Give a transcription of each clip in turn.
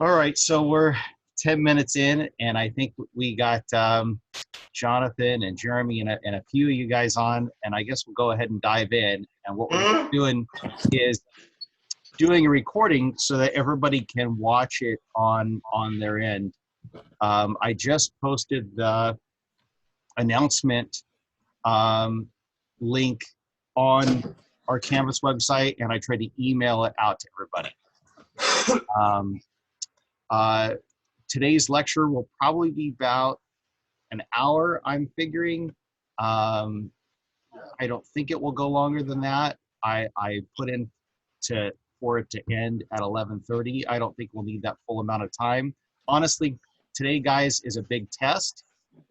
All right, so we're 10 minutes in, and I think we got Jonathan and Jeremy and a few of you guys on, and I guess we'll go ahead and dive in. And what we're doing is doing a recording so that everybody can watch it on their end. I just posted the announcement link on our Canvas website, and I tried to email it out to everybody. Today's lecture will probably be about an hour, I'm figuring. I don't think it will go longer than that. I put in for it to end at 11:30. I don't think we'll need that full amount of time. Honestly, today, guys, is a big test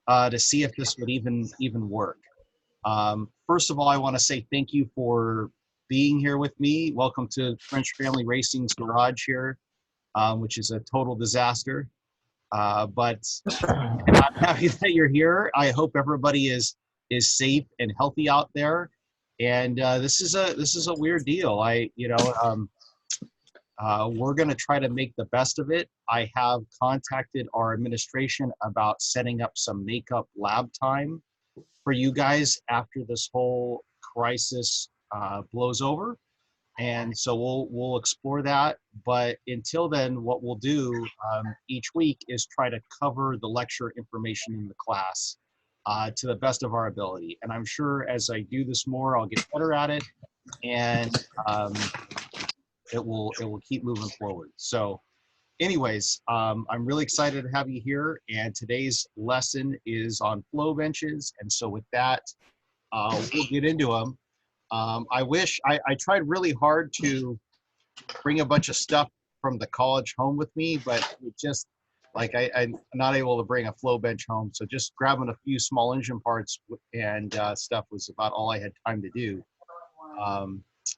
to see if this would even work. First of all, I want to say thank you for being here with me. Welcome to French Family Racing's garage here, which is a total disaster. But I'm happy that you're here. I hope everybody is safe and healthy out there. And this is a weird deal. We're going to try to make the best of it. I have contacted our administration about setting up some makeup lab time for you guys after this whole crisis blows over. And so we'll explore that. But until then, what we'll do each week is try to cover the lecture information in the class to the best of our ability. And I'm sure as I do this more, I'll get better at it, and it will keep moving forward. So anyways, I'm really excited to have you here. And today's lesson is on Flowbenches. And so with that, we'll get into them. I tried really hard to bring a bunch of stuff from the college home with me, but it just, like, I'm not able to bring a Flowbench home. So just grabbing a few small engine parts and stuff was about all I had time to do.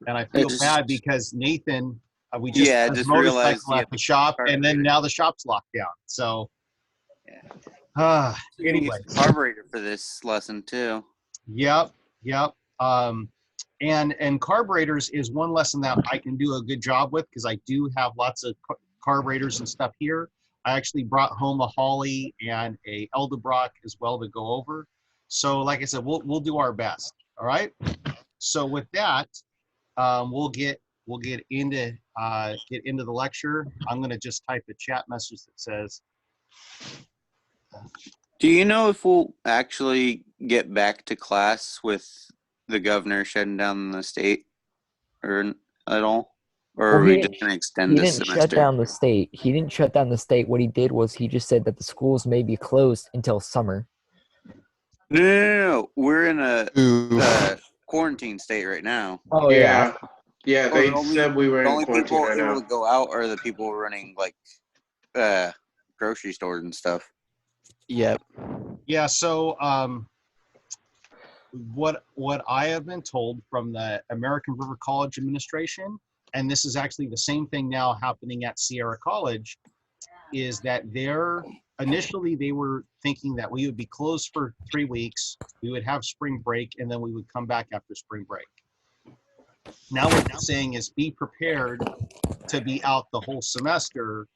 And I feel bad because Nathan, we just had his motorcycle at the shop, and then now the shop's locked down. So, anyway. Carburetor for this lesson too. Yep. And carburetors is one lesson that I can do a good job with because I do have lots of carburetors and stuff here. I actually brought home a Holly and a Eldebrock as well to go over. So like I said, we'll do our best. All right. So with that, we'll get into the lecture. I'm going to just type a chat message that says, do you know if we'll actually get back to class with the governor shutting down the state or at all? Or are we just going to extend this semester? He didn't shut down the state. He didn't shut down the state. What he did was he just said that the schools may be closed until summer. No. We're in a quarantine state right now. Oh, yeah. Yeah, they said we were in quarantine. The only people right able now. to go out are the people running, like, grocery stores and stuff. Yep. Yeah, so what I have been told from the American River College administration, and this is actually the same thing now happening at Sierra College, is that initially they were thinking that we would be closed for 3 weeks, we would have spring break, and then we would come back after spring break. Now what they're saying is be prepared to be out the whole semester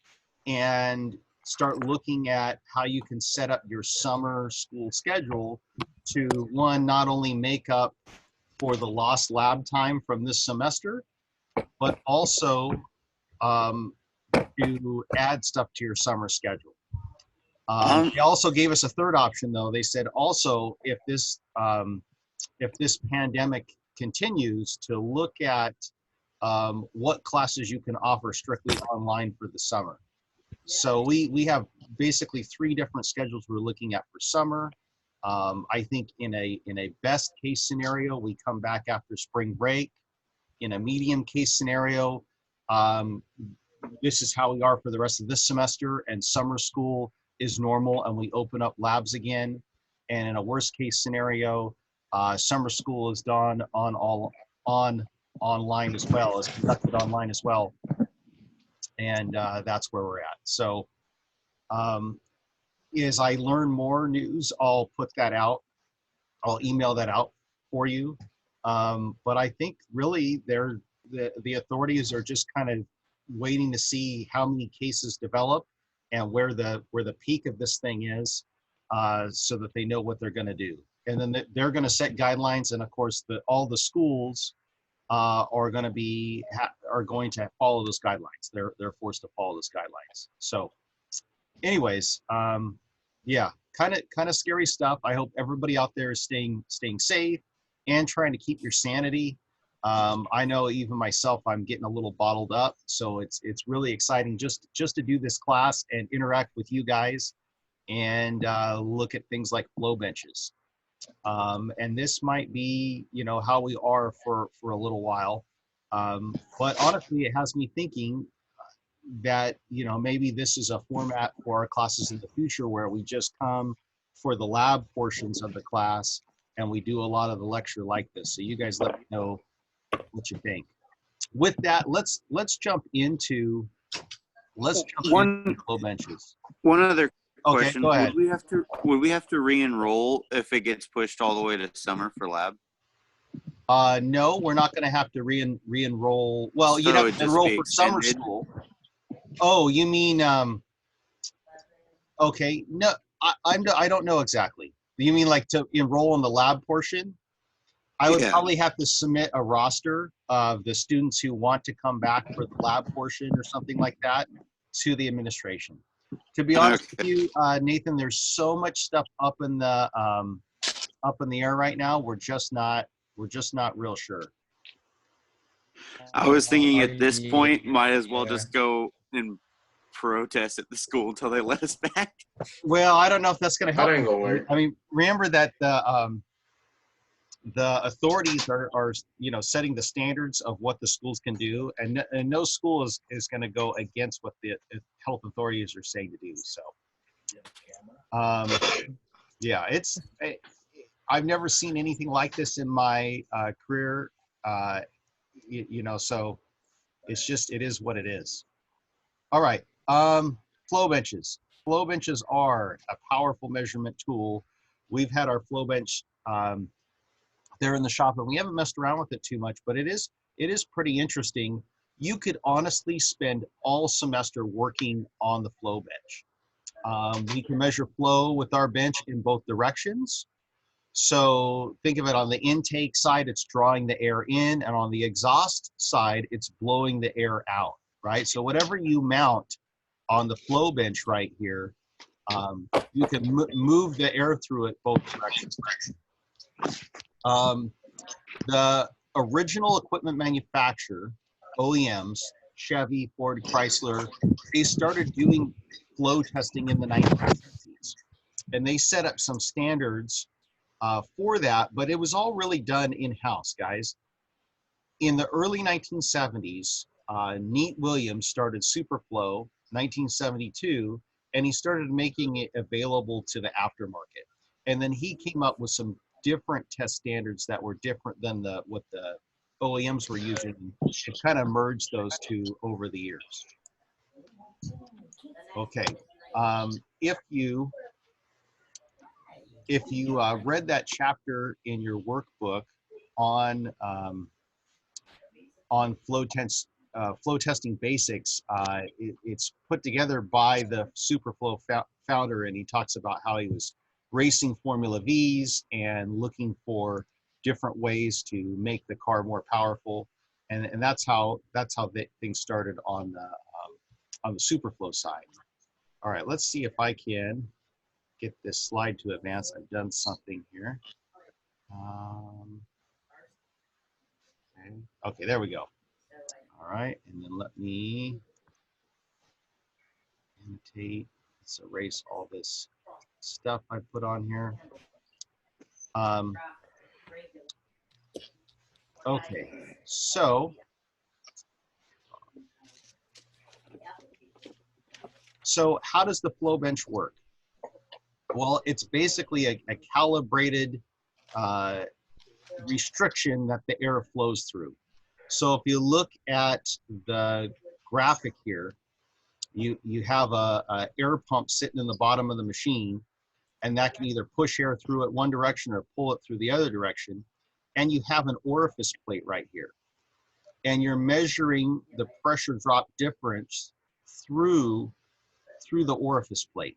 and start looking at how you can set up your summer school schedule to, one, not only make up for the lost lab time from this semester, but also to add stuff to your summer schedule. They also gave us a third option, though. They said also if this pandemic continues, to look at what classes you can offer strictly online for the summer. So we have basically 3 different schedules we're looking at for summer. I think in a best case scenario, we come back after spring break. In a medium case scenario, this is how we are for the rest of this semester, and summer school is normal and we open up labs again. And in a worst case scenario, summer school is done online as well, is conducted online as well. And that's where we're at. So as I learn more news, I'll put that out. I'll email that out for you. But I think really the authorities are just kind of waiting to see how many cases develop and where the peak of this thing is, so that they know what they're going to do. And then they're going to set guidelines, and of course, all the schools are going to follow those guidelines. They're forced to follow those guidelines. So, anyways, yeah, kind of scary stuff. I hope everybody out there is staying safe and trying to keep your sanity. I know even myself, I'm getting a little bottled up, so it's really exciting just to do this class and interact with you guys and look at things like Flowbenches. And this might be, how we are for a little while. But honestly, it has me thinking that, maybe this is a format for our classes in the future where we just come for the lab portions of the class and we do a lot of the lecture like this. So you guys let me know what you think. With that, let's jump into Flowbenches. One other Okay, question: go ahead. Would we have to re-enroll if it gets pushed all the way to summer for lab? No, we're not going to have to re-enroll. Well, you'd So have it'd to just enroll be for summer extended? school. Oh, you mean okay? No, I don't know exactly. You mean like to enroll in the lab portion? I would Yeah. probably have to submit a roster of the students who want to come back for the lab portion or something like that to the administration. To be honest with you, Nathan, there's so much stuff up in the air right now. We're just not real sure. I was thinking at this Yeah. point, might as well just go and protest at the school until they let us back. Well, I don't know if that's going to help. That ain't gonna work. I mean, remember that the authorities are setting the standards of what the schools can do, and no school is going to go against what the health authorities are saying to do. So, yeah, I've never seen anything like this in my career. So it is what it is. All right. Flowbenches. Flowbenches are a powerful measurement tool. We've had our Flowbench there in the shop, and we haven't messed around with it too much, but it is pretty interesting. You could honestly spend all semester working on the Flowbench. We can measure flow with our bench in both directions. So think of it, on the intake side, it's drawing the air in, and on the exhaust side, it's blowing the air out, right? So whatever you mount on the Flowbench right here, you can move the air through it both directions. The original equipment manufacturer, OEMs, Chevy, Ford, Chrysler, they started doing flow testing in the 1960s. And they set up some standards for that, but it was all really done in-house, guys. In the early 1970s, Neat Williams started Superflow, 1972, and he started making it available to the aftermarket. And then he came up with some different test standards that were different than what the OEMs were using. It kind of merged those two over the years. Okay, if you read that chapter in your workbook on flow testing basics, it's put together by the Superflow founder, and he talks about how he was racing Formula Vs and looking for different ways to make the car more powerful, and that's how things started on the Superflow side. All right, let's see if I can get this slide to advance. I've done something here. Okay, there we go. All right, and then let me annotate. Let's erase all this stuff I put on here. Okay, so how does the Flowbench work? Well, it's basically a calibrated restriction that the air flows through. So if you look at the graphic here, you have a air pump sitting in the bottom of the machine, and that can either push air through it one direction or pull it through the other direction. And you have an orifice plate right here. and you're measuring the pressure drop difference through the orifice plate.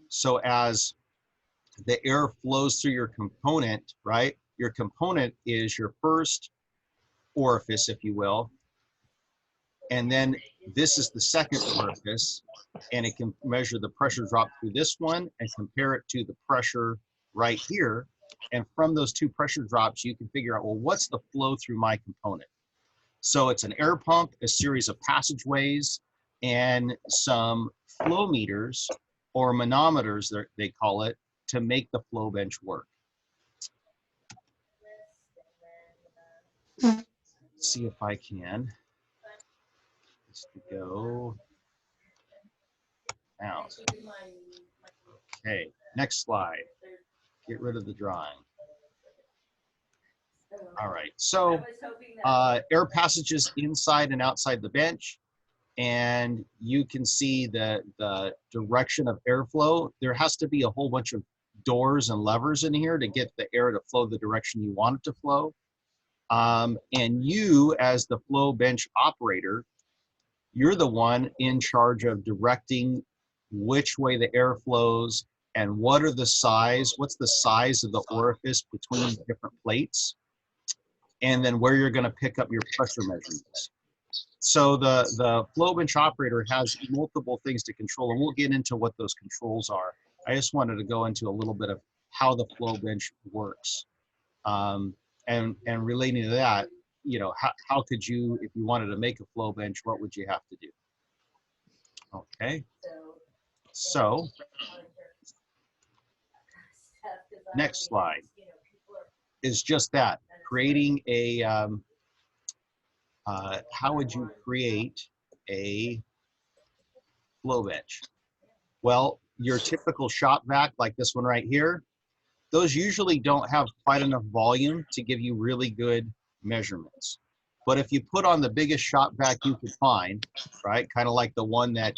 So as the air flows through your component, right? Your component is your first orifice, if you will. And then this is the second orifice, and it can measure the pressure drop through this one and compare it to the pressure right here. And from those two pressure drops, you can figure out, well, what's the flow through my component? So it's an air pump, a series of passageways, and some flow meters or manometers, they call it, to make the Flowbench work. See if I can just go out. Okay, next slide. Get rid of the drawing. All right, so air passages inside and outside the bench, and you can see the direction of airflow. There has to be a whole bunch of doors and levers in here to get the air to flow the direction you want it to flow. And you, as the Flowbench operator, you're the one in charge of directing which way the air flows and what's the size of the orifice between different plates, and then where you're going to pick up your pressure measurements. So the Flowbench operator has multiple things to control, and we'll get into what those controls are. I just wanted to go into a little bit of how the Flowbench works. And relating to that, you know, how could you, if you wanted to make a Flowbench, what would you have to do? Okay, so next slide is just that, creating a, how would you create a Flowbench? Well, your typical shop vac like this one right here, those usually don't have quite enough volume to give you really good measurements. But if you put on the biggest shop vac you could find, right, kind of like the one that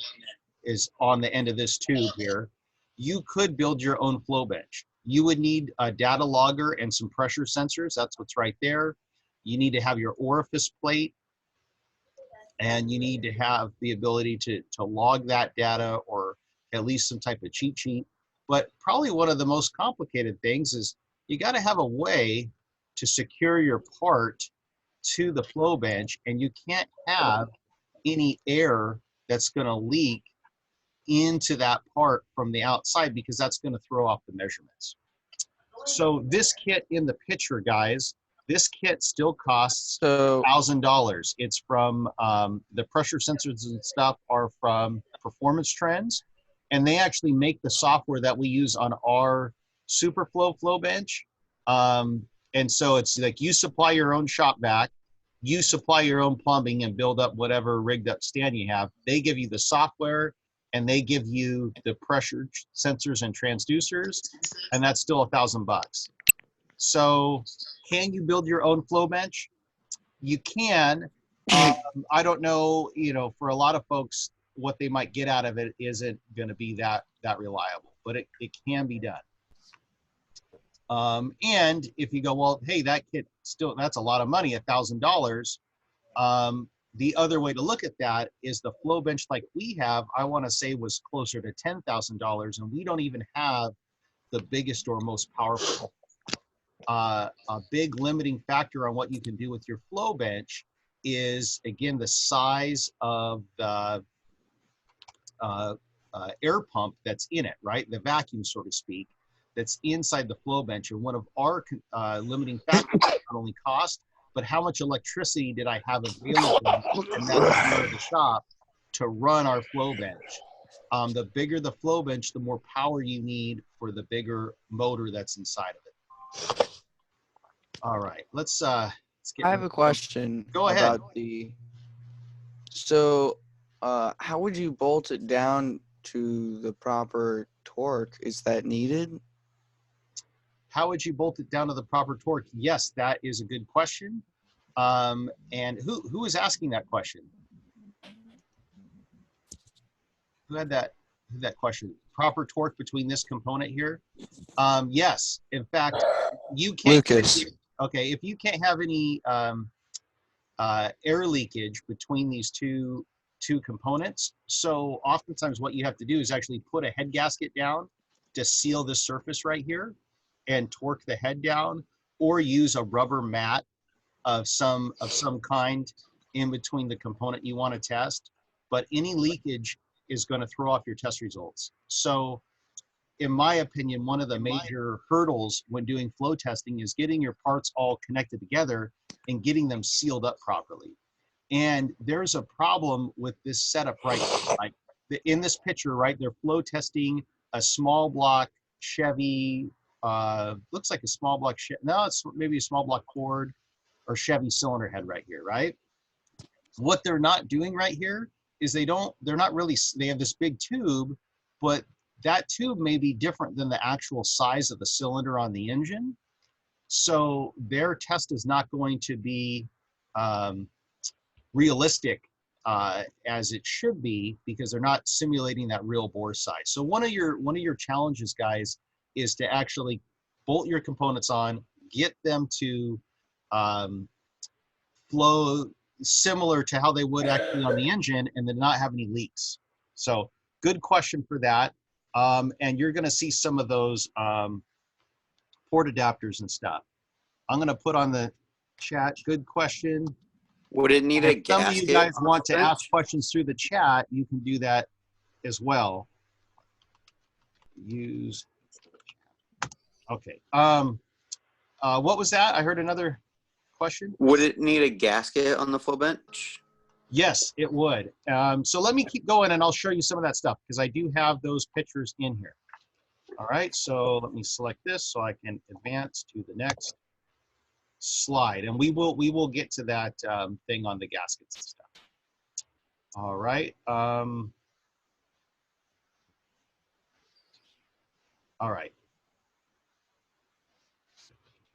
is on the end of this tube here, you could build your own Flowbench. You would need a data logger and some pressure sensors. That's what's right there. You need to have your orifice plate, and you need to have the ability to log that data, or at least some type of cheat sheet. But probably one of the most complicated things is you got to have a way to secure your part to the Flowbench, and you can't have any air that's going to leak into that part from the outside, because that's going to throw off the measurements. So this kit in the picture, guys, this kit still costs $1,000. It's from the pressure sensors and stuff are from Performance Trends, and they actually make the software that we use on our Superflow Flowbench. And so it's like you supply your own shop vac, you supply your own plumbing and build up whatever rigged up stand you have. They give you the software, and they give you the pressure sensors and transducers, and that's still $1,000. So can you build your own Flowbench? You can. I don't know, you know, for a lot of folks, what they might get out of it isn't going to be that reliable, but it can be done. And if you go, well, hey, that kit still, that's a lot of money, $1,000. The other way to look at that is the Flowbench like we have, I want to say was closer to $10,000, and we don't even have the biggest or most powerful. A big limiting factor on what you can do with your Flowbench is, again, the size of the air pump that's in it, right? The vacuum, so to speak, that's inside the Flowbench. And one of our limiting factors is not only cost, but how much electricity did I have available in that part of the shop to run our Flowbench. The bigger the Flowbench, the more power you need for the bigger motor that's inside of it. All right, let's get. I have a question. Go ahead. About so how would you bolt it down to the proper torque? Is that needed? How would you bolt it down to the proper torque? Yes, that is a good question. And who is asking that question? Who had that question? Proper torque between this component here? Yes, in fact, you can. Lucas. okay, if you can't have any air leakage between these two components, so oftentimes what you have to do is actually put a head gasket down to seal the surface right here and torque the head down, or use a rubber mat of some kind in between the component you want to test. But any leakage is going to throw off your test results. So in my opinion, one of the major hurdles when doing flow testing is getting your parts all connected together and getting them sealed up properly. And there's a problem with this setup right here. Like in this picture, right, they're flow testing a small block Chevy, looks like a small block, no, it's maybe a small block Ford or Chevy cylinder head right here, right? What they're not doing right here is they have this big tube, but that tube may be different than the actual size of the cylinder on the engine. So their test is not going to be realistic as it should be, because they're not simulating that real bore size. So one of your challenges, guys, is to actually bolt your components on, get them to flow similar to how they would actually on the engine, and then not have any leaks. So good question for that. And you're going to see some of those port adapters and stuff. I'm going to put on the chat, good question. Would it need a If some of gasket? you guys on the want to bench? ask questions through the chat, you can do that as well. Use, okay. What was that? I heard another question. Would it need a gasket on the flow bench? Yes, it would. So let me keep going and I'll show you some of that stuff, because I do have those pictures in here. All right, so let me select this so I can advance to the next slide, and we will get to that thing on the gaskets and stuff. All right. All right.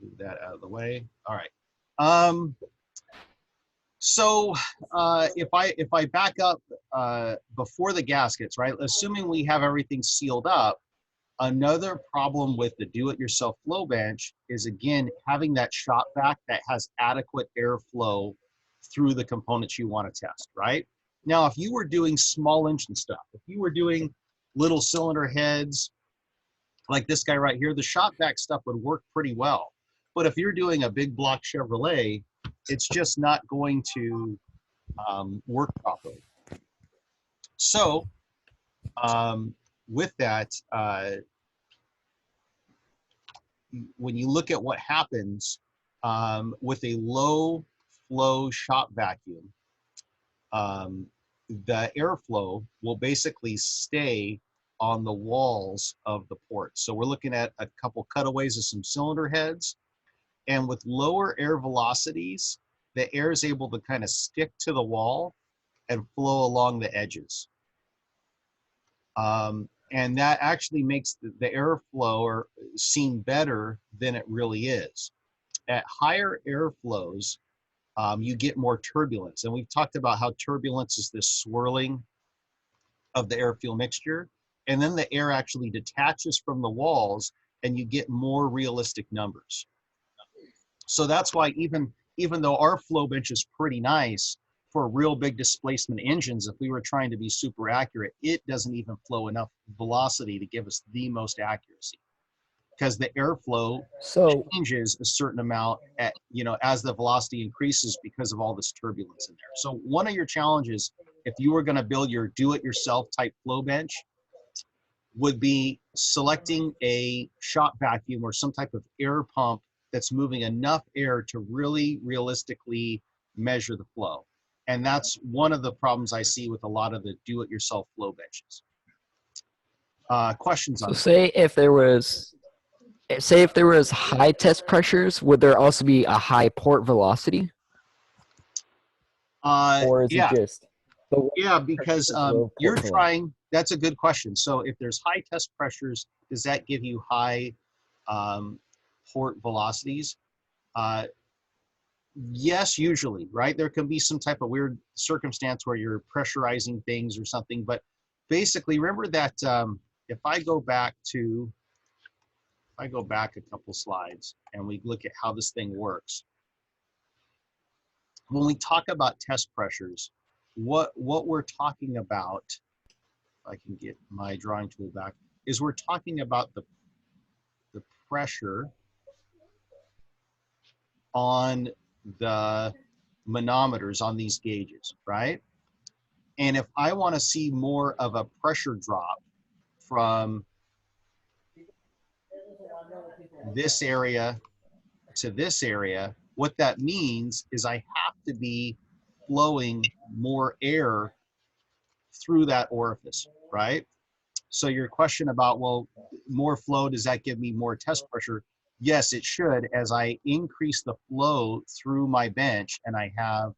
Move that out of the way. All right. So if I back up before the gaskets, right? Assuming we have everything sealed up, another problem with the do-it-yourself flow bench is, again, having that shop vac that has adequate airflow through the components you want to test, right? Now, if you were doing small engine stuff, if you were doing little cylinder heads like this guy right here, the shop vac stuff would work pretty well. But if you're doing a big block Chevrolet, it's just not going to work properly. So with that, when you look at what happens with a low flow shop vacuum, the airflow will basically stay on the walls of the port. So we're looking at a couple cutaways of some cylinder heads, and with lower air velocities, the air is able to kind of stick to the wall and flow along the edges. And that actually makes the airflow seem better than it really is. At higher airflows, you get more turbulence. And we've talked about how turbulence is this swirling of the air-fuel mixture. And then the air actually detaches from the walls and you get more realistic numbers. So that's why even though our flow bench is pretty nice for real big displacement engines, if we were trying to be super accurate, it doesn't even flow enough velocity to give us the most accuracy, because the airflow changes a certain amount at, as the velocity increases because of all this turbulence in there. So one of your challenges, if you were going to build your do-it-yourself type flow bench, would be selecting a shop vacuum or some type of air pump that's moving enough air to really realistically measure the flow. And that's one of the problems I see with a lot of the do-it-yourself flow benches. Questions on So that? say if there was high test pressures, would there also be a high port velocity? Or is Yeah. it just Yeah, because low you're port velocity? trying, that's a good question. So if there's high test pressures, does that give you high port velocities? Yes, usually, right? There can be some type of weird circumstance where you're pressurizing things or something, but basically remember that if I go back to I go back a couple slides and we look at how this thing works. When we talk about test pressures, what we're talking about, if I can get my drawing tool back, is we're talking about the pressure on the manometers on these gauges, right? And if I want to see more of a pressure drop from this area to this area, what that means is I have to be flowing more air through that orifice, right? So your question about, well, more flow, does that give me more test pressure? Yes, it should. As I increase the flow through my bench and I have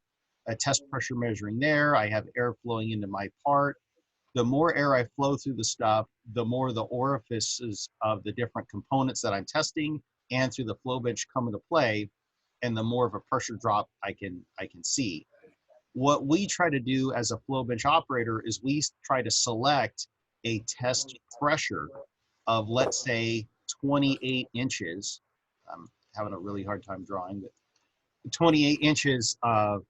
a test pressure measuring there, I have air flowing into my part. The more air I flow through the stuff, the more the orifices of the different components that I'm testing and through the flow bench come into play, and the more of a pressure drop I can see. What we try to do as a flow bench operator is we try to select a test pressure of, let's say, 28 inches. I'm having a really hard time drawing, but 28 inches of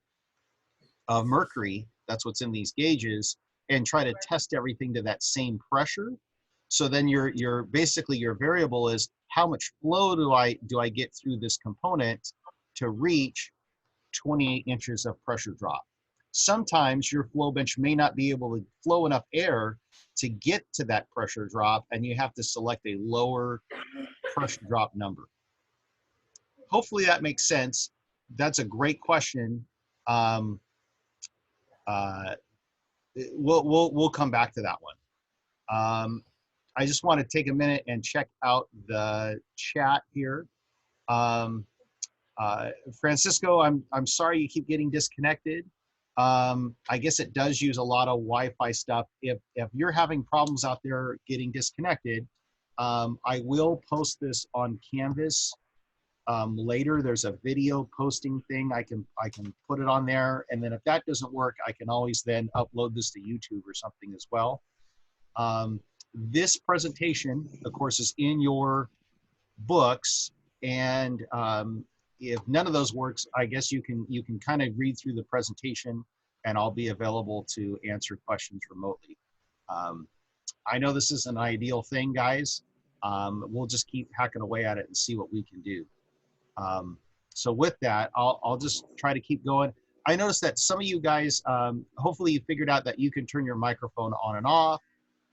mercury, that's what's in these gauges, and try to test everything to that same pressure. So then your basically your variable is how much flow do I get through this component to reach 28 inches of pressure drop. Sometimes your flow bench may not be able to flow enough air to get to that pressure drop, and you have to select a lower pressure drop number. Hopefully that makes sense. That's a great question. We'll come back to that one. I just want to take a minute and check out the chat here. Francisco, I'm sorry you keep getting disconnected. I guess it does use a lot of Wi-Fi stuff. If you're having problems out there getting disconnected, I will post this on Canvas later. There's a video posting thing. I can put it on there, and then if that doesn't work, I can always then upload this to YouTube or something as well. This presentation, of course, is in your books, and if none of those works, I guess you can kind of read through the presentation, and I'll be available to answer questions remotely. I know this is an ideal thing, guys. We'll just keep hacking away at it and see what we can do. So with that, I'll just try to keep going. I noticed that some of you guys, hopefully you figured out that you can turn your microphone on and off.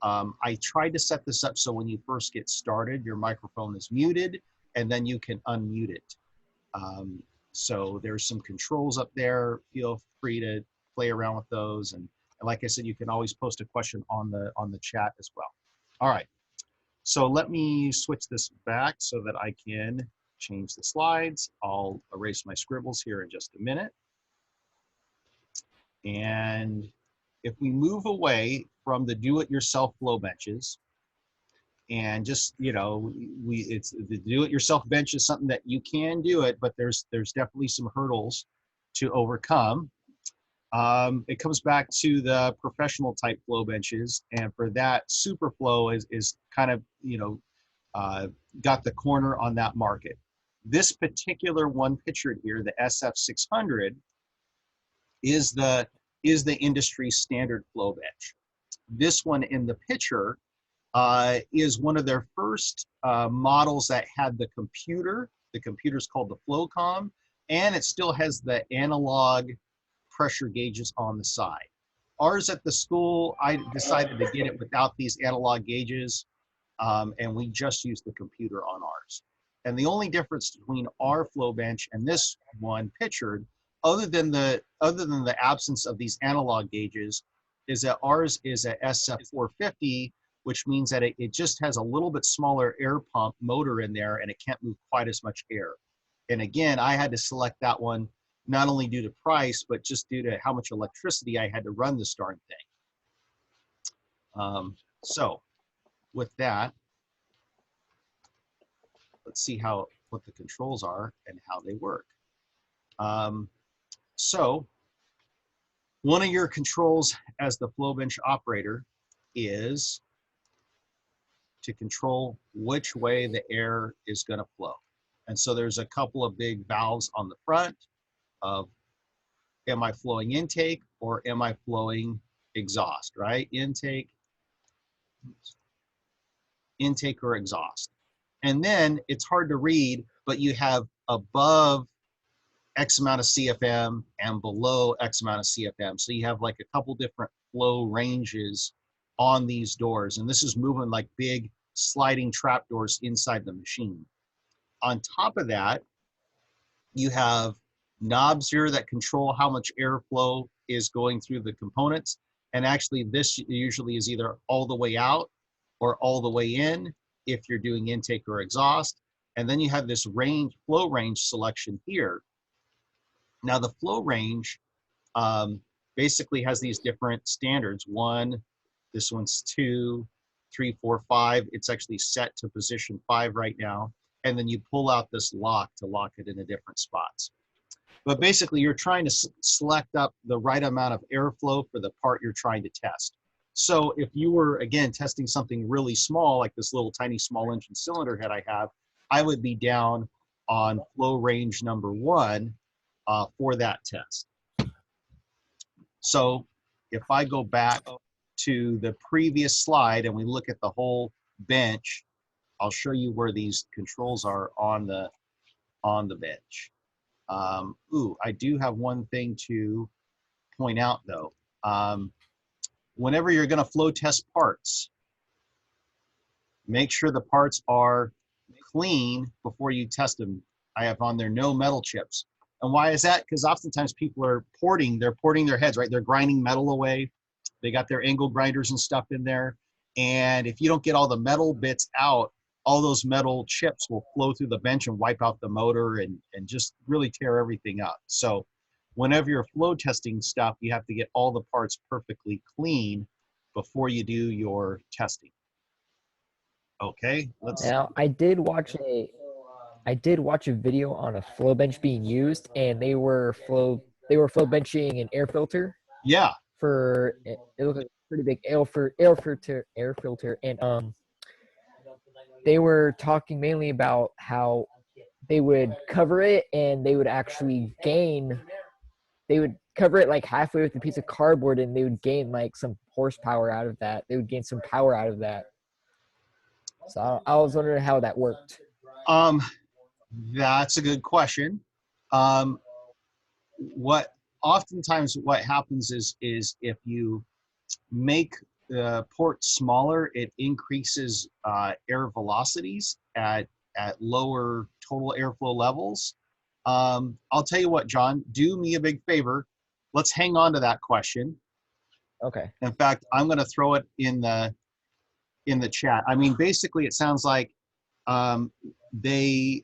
I tried to set this up so when you first get started, your microphone is muted, and then you can unmute it. So there's some controls up there. Feel free to play around with those. And like I said, you can always post a question on the chat as well. All right. So let me switch this back so that I can change the slides. I'll erase my scribbles here in just a minute. And if we move away from the do-it-yourself flow benches, and just, you know, it's the do-it-yourself bench is something that you can do it, but there's definitely some hurdles to overcome. It comes back to the professional type flow benches, and for that, Superflow is kind of, you know, got the corner on that market. This particular one pictured here, the SF600, is the industry standard flow bench. This one in the picture is one of their first models that had the computer. The computer's called the FlowCom, and it still has the analog pressure gauges on the side. Ours at the school, I decided to get it without these analog gauges, and we just use the computer on ours. And the only difference between our flow bench and this one pictured, other than the absence of these analog gauges, is that ours is a SF450, which means that it just has a little bit smaller air pump motor in there, and it can't move quite as much air. And again, I had to select that one not only due to price, but just due to how much electricity I had to run this darn thing. So with that, let's see what the controls are and how they work. So one of your controls as the flow bench operator is to control which way the air is going to flow. And so there's a couple of big valves on the front of, am I flowing intake or am I flowing exhaust, right? Intake or exhaust. And then it's hard to read, but you have above X amount of CFM and below X amount of CFM. So you have like a couple different flow ranges on these doors. And this is moving like big sliding trap doors inside the machine. On top of that, you have knobs here that control how much airflow is going through the components. And actually this usually is either all the way out or all the way in if you're doing intake or exhaust. And then you have this flow range selection here. Now the flow range basically has these different standards. 1, this one's 2, 3, 4, 5. It's actually set to position 5 right now. And then you pull out this lock to lock it into different spots. But basically you're trying to select up the right amount of airflow for the part you're trying to test. So if you were, again, testing something really small, like this little tiny small engine cylinder head I have, I would be down on flow range number 1 for that test. So if I go back to the previous slide and we look at the whole bench, I'll show you where these controls are on the bench. I do have one thing to point out though. Whenever you're going to flow test parts, make sure the parts are clean before you test them. I have on there no metal chips. And why is that? Because oftentimes people are porting their heads, right? They're grinding metal away. They got their angle grinders and stuff in there. And if you don't get all the metal bits out, all those metal chips will flow through the bench and wipe out the motor and just really tear everything up. So whenever you're flow testing stuff, you have to get all the parts perfectly clean before you do your testing. Okay, Now, I did watch a video on a flow bench being used, and they were flow benching an air filter. Yeah. For it looked like a pretty big air filter, and they were talking mainly about how they would cover it and they would actually gain. They would cover it like halfway with a piece of cardboard, and they would gain like some horsepower out of that. They would gain some power out of that. So I was wondering how that worked. That's a good question. Oftentimes what happens is if you make the port smaller, it increases air velocities at lower total airflow levels. I'll tell you what, John, do me a big favor. Let's hang on to that question. Okay. In fact, I'm going to throw it in the chat. I mean, basically, it sounds like they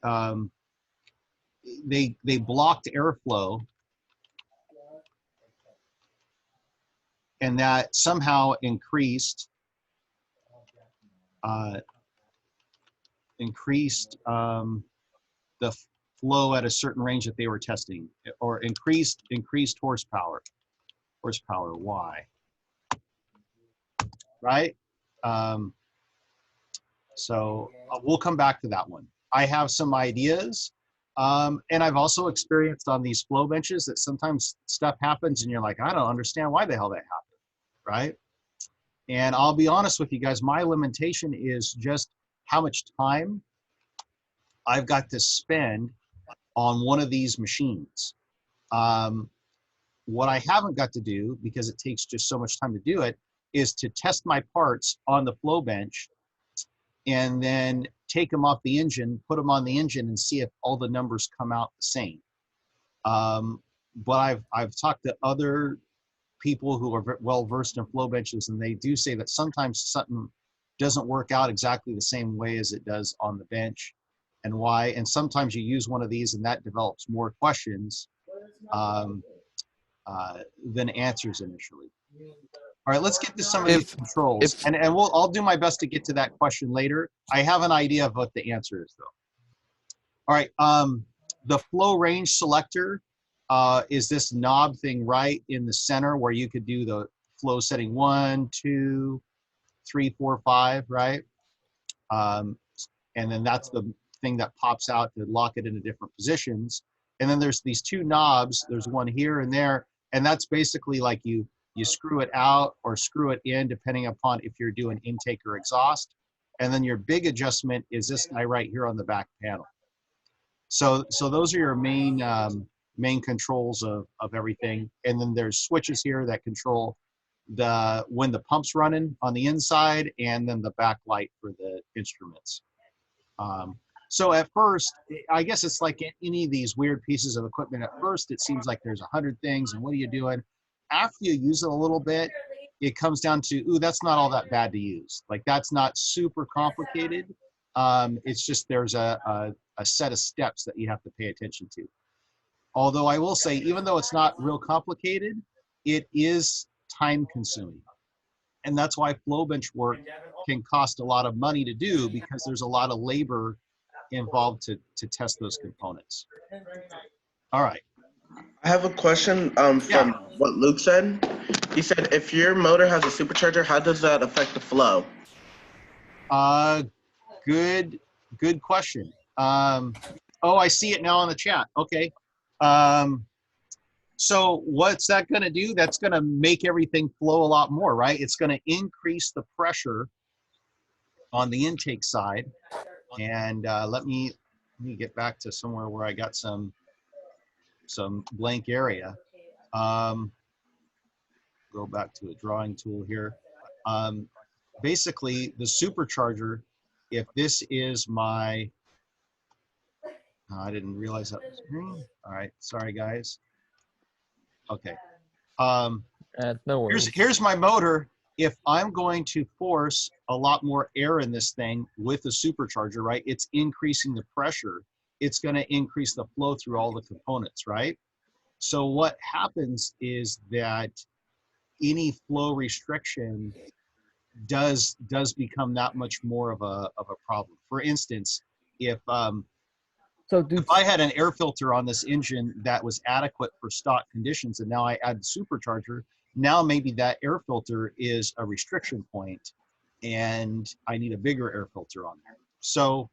blocked airflow, and that somehow increased the flow at a certain range that they were testing, or increased horsepower. Why? Right? So we'll come back to that one. I have some ideas, and I've also experienced on these flow benches that sometimes stuff happens and you're like, I don't understand why the hell that happened, right? And I'll be honest with you guys, my limitation is just how much time I've got to spend on one of these machines. What I haven't got to do, because it takes just so much time to do it, is to test my parts on the flow bench and then take them off the engine, put them on the engine, and see if all the numbers come out the same. But I've talked to other people who are well versed in flow benches, and they do say that sometimes something doesn't work out exactly the same way as it does on the bench, and why. And sometimes you use one of these, and that develops more questions than answers initially. All right, let's get to some of these controls, and I'll do my best to get to that question later. I have an idea of what the answer is, though. All right, the flow range selector is this knob thing right in the center where you could do the flow setting 1, 2, 3, 4, 5, right? And then that's the thing that pops out to lock it into different positions. And then there's these two knobs. There's one here and there. And that's basically like you screw it out or screw it in, depending upon if you're doing intake or exhaust. And then your big adjustment is this guy right here on the back panel. So those are your main main controls of everything. And then there's switches here that control when the pump's running on the inside, and then the backlight for the instruments. So at first, I guess it's like any of these weird pieces of equipment. At first, it seems like there's 100 things, and what are you doing? After you use it a little bit, it comes down to, ooh, that's not all that bad to use. Like, that's not super complicated. It's just there's a set of steps that you have to pay attention to. Although I will say, even though it's not real complicated, it is time consuming. And that's why Flowbench work can cost a lot of money to do, because there's a lot of labor involved to test those components. All right. I have a question from what Luke said. He said, if your motor has a supercharger, how does that affect the flow? Good question. Oh, I see it now on the chat. Okay. So what's that going to do? That's going to make everything flow a lot more, right? It's going to increase the pressure on the intake side. And let me get back to somewhere where I got some blank area. Go back to a drawing tool here. Basically, the supercharger, if this is my, I didn't realize that was green. All right, sorry guys. Okay. No worries. Here's my motor. If I'm going to force a lot more air in this thing with the supercharger, right, it's increasing the pressure. It's going to increase the flow through all the components, right? So what happens is that any flow restriction does become that much more of a problem. For instance, if I had an air filter on this engine that was adequate for stock conditions, and now I add the supercharger, now maybe that air filter is a restriction point, and I need a bigger air filter on there. So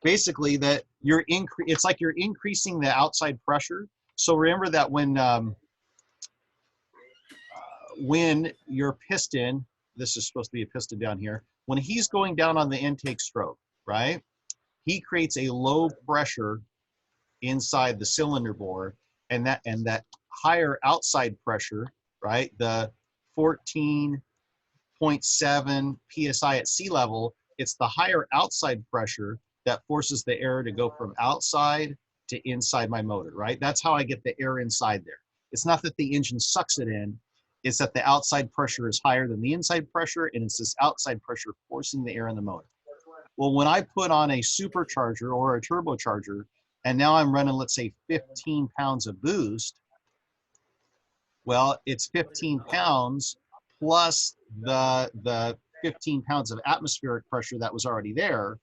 basically, that it's like you're increasing the outside pressure. So remember that when your piston, this is supposed to be a piston down here, when he's going down on the intake stroke, right? He creates a low pressure inside the cylinder bore, and that higher outside pressure, right? The 14.7 psi at sea level, it's the higher outside pressure that forces the air to go from outside to inside my motor, right? That's how I get the air inside there. It's not that the engine sucks it in, it's that the outside pressure is higher than the inside pressure, and it's this outside pressure forcing the air in the motor. Well, when I put on a supercharger or a turbocharger, and now I'm running, let's say, 15 pounds of boost, well, it's 15 pounds plus the 15 pounds of atmospheric pressure that was already there.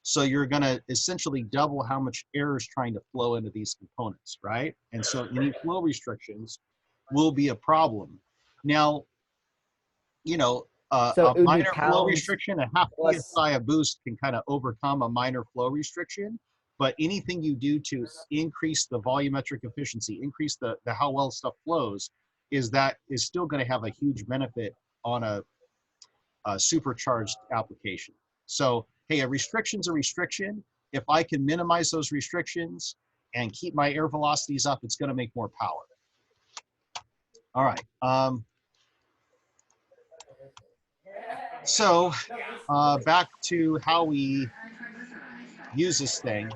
So you're going to essentially double how much air is trying to flow into these components, right? And so any flow restrictions will be a problem. Now, you know, So a minor flow restriction, a half plus psi of boost can kind of overcome a minor flow restriction. But anything you do to increase the volumetric efficiency, increase the how well stuff flows, is still going to have a huge benefit on a supercharged application. So, hey, a restriction's a restriction. If I can minimize those restrictions and keep my air velocities up, it's going to make more power. All right. So back to how we use this thing.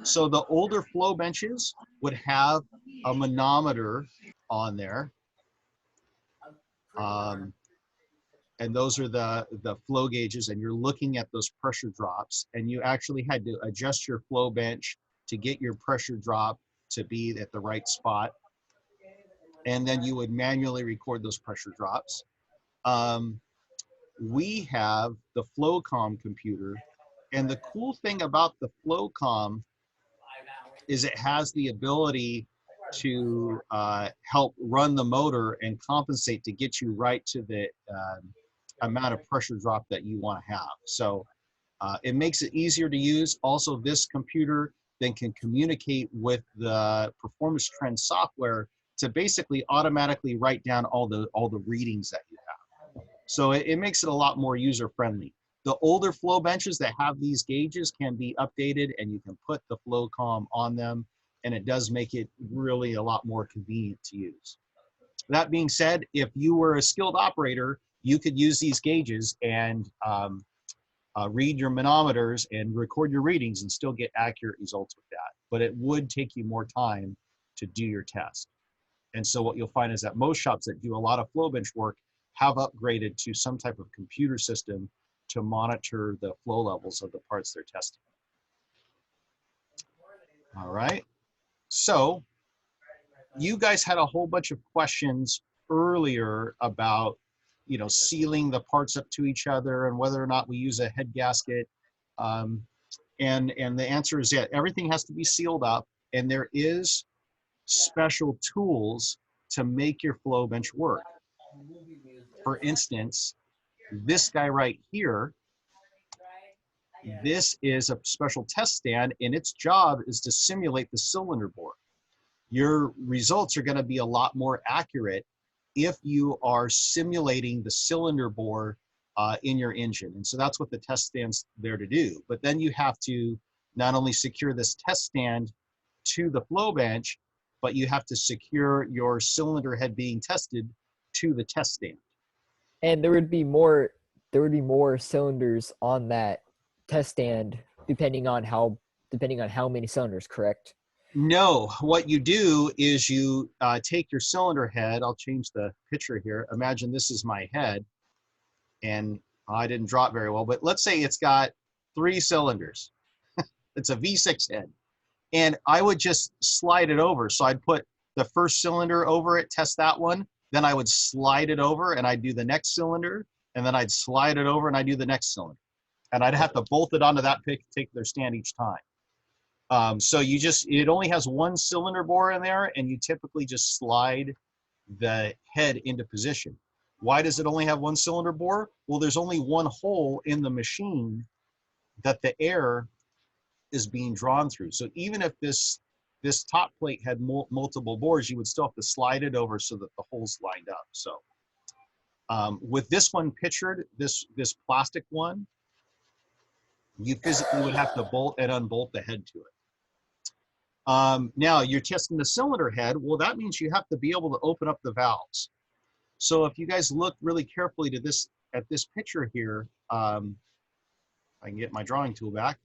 So the older Flowbenches would have a manometer on there. And those are the flow gauges, and you're looking at those pressure drops, and you actually had to adjust your Flowbench to get your pressure drop to be at the right spot. And then you would manually record those pressure drops. We have the FlowCom computer, and the cool thing about the FlowCom is it has the ability to help run the motor and compensate to get you right to the amount of pressure drop that you want to have. So it makes it easier to use. Also, this computer then can communicate with the performance trend software to basically automatically write down all the readings that you have. So it makes it a lot more user friendly. The older flow benches that have these gauges can be updated, and you can put the FlowCom on them, and it does make it really a lot more convenient to use. That being said, if you were a skilled operator, you could use these gauges and read your manometers and record your readings and still get accurate results with that. But it would take you more time to do your test. And so what you'll find is that most shops that do a lot of Flowbench work have upgraded to some type of computer system to monitor the flow levels of the parts they're testing. All right. So you guys had a whole bunch of questions earlier about, you know, sealing the parts up to each other and whether or not we use a head gasket. And the answer is yeah, everything has to be sealed up, and there is special tools to make your Flowbench work. For instance, this guy right here, this is a special test stand, and its job is to simulate the cylinder bore. Your results are going to be a lot more accurate if you are simulating the cylinder bore in your engine. And so that's what the test stand's there to do. But then you have to not only secure this test stand to the Flowbench, but you have to secure your cylinder head being tested to the test stand. And there would be more cylinders on that test stand depending on how many cylinders, correct? No, what you do is you take your cylinder head. I'll change the picture here. Imagine this is my head, and I didn't draw it very well, but let's say it's got 3 cylinders. It's a V6 head. And I would just slide it over. So I'd put the first cylinder over it, test that one. Then I would slide it over and I'd do the next cylinder. And then I'd slide it over and I'd do the next cylinder. And I'd have to bolt it onto that particular stand each time. So it only has 1 cylinder bore in there, and you typically just slide the head into position. Why does it only have 1 cylinder bore? Well, there's only 1 hole in the machine that the air is being drawn through. So even if this top plate had multiple bores, you would still have to slide it over so that the holes lined up. So with this one pictured, this plastic one, you physically would have to bolt and unbolt the head to it. Now you're testing the cylinder head. Well, that means you have to be able to open up the valves. So if you guys look really carefully at this picture here, I can get my drawing tool back.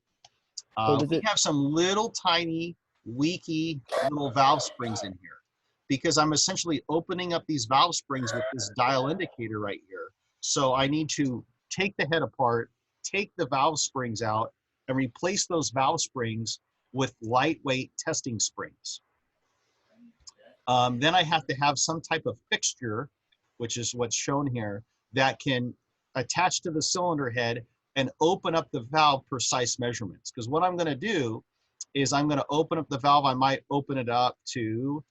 We have some little tiny, leaky little valve springs in here because I'm essentially opening up these valve springs with this dial indicator right here. So I need to take the head apart, take the valve springs out, and replace those valve springs with lightweight testing springs. Then I have to have some type of fixture, which is what's shown here, that can attach to the cylinder head and open up the valve precise measurements. Because what I'm going to do is I'm going to open up the valve. I might open it up to,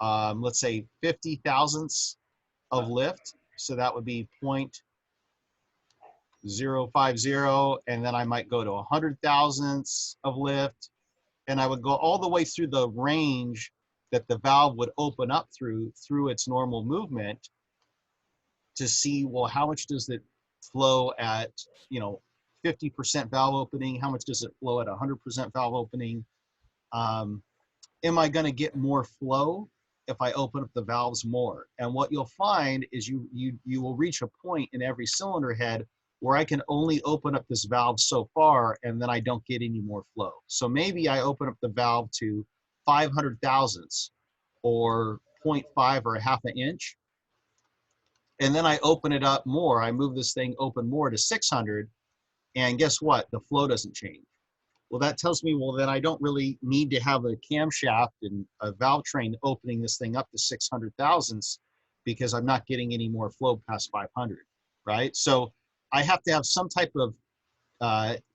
let's say, 50 thousandths of lift. So that would be 0.050. And then I might go to 100 thousandths of lift. And I would go all the way through the range that the valve would open up through its normal movement to see, well, how much does it flow at, 50% valve opening? How much does it flow at 100% valve opening? Am I going to get more flow if I open up the valves more? And what you'll find is you will reach a point in every cylinder head where I can only open up this valve so far, and then I don't get any more flow. So maybe I open up the valve to 500 thousandths or 0.5 or a half an inch. And then I open it up more. I move this thing open more to 600. And guess what? The flow doesn't change. Well, that tells me, well, then I don't really need to have a camshaft and a valve train opening this thing up to 600 thousandths because I'm not getting any more flow past 500, right? So I have to have some type of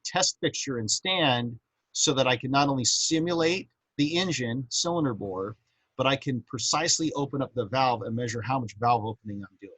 test fixture and stand so that I can not only simulate the engine cylinder bore, but I can precisely open up the valve and measure how much valve opening I'm doing.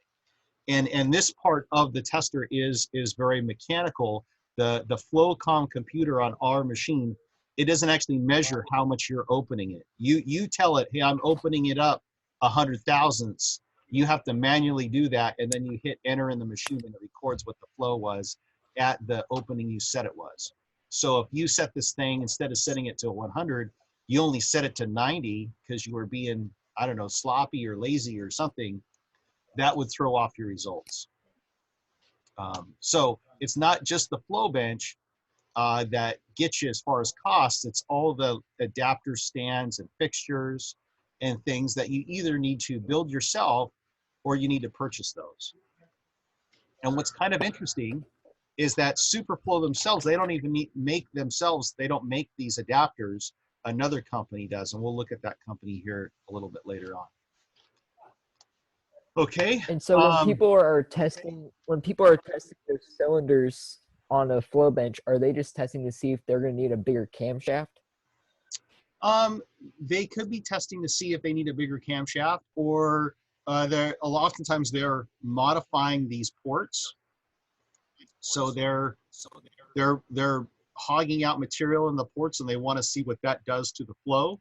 And this part of the tester is very mechanical. The FlowCom computer on our machine, it doesn't actually measure how much you're opening it. You tell it, hey, I'm opening it up 100 thousandths. You have to manually do that, and then you hit enter in the machine, and it records what the flow was at the opening you said it was. So if you set this thing, instead of setting it to 100, you only set it to 90 because you were being, I don't know, sloppy or lazy or something, that would throw off your results. So it's not just the Flowbench that gets you as far as costs, it's all the adapter stands and fixtures and things that you either need to build yourself or you need to purchase those. And what's kind of interesting is that Superflow themselves, they don't even make themselves, they don't make these adapters. Another company does, and we'll look at that company here a little bit later on. Okay. And so when people are testing their cylinders on a Flowbench, are they just testing to see if they're going to need a bigger camshaft? They could be testing to see if they need a bigger camshaft, or oftentimes they're modifying these ports. So they're hogging out material in the ports, and they want to see what that does to the flow.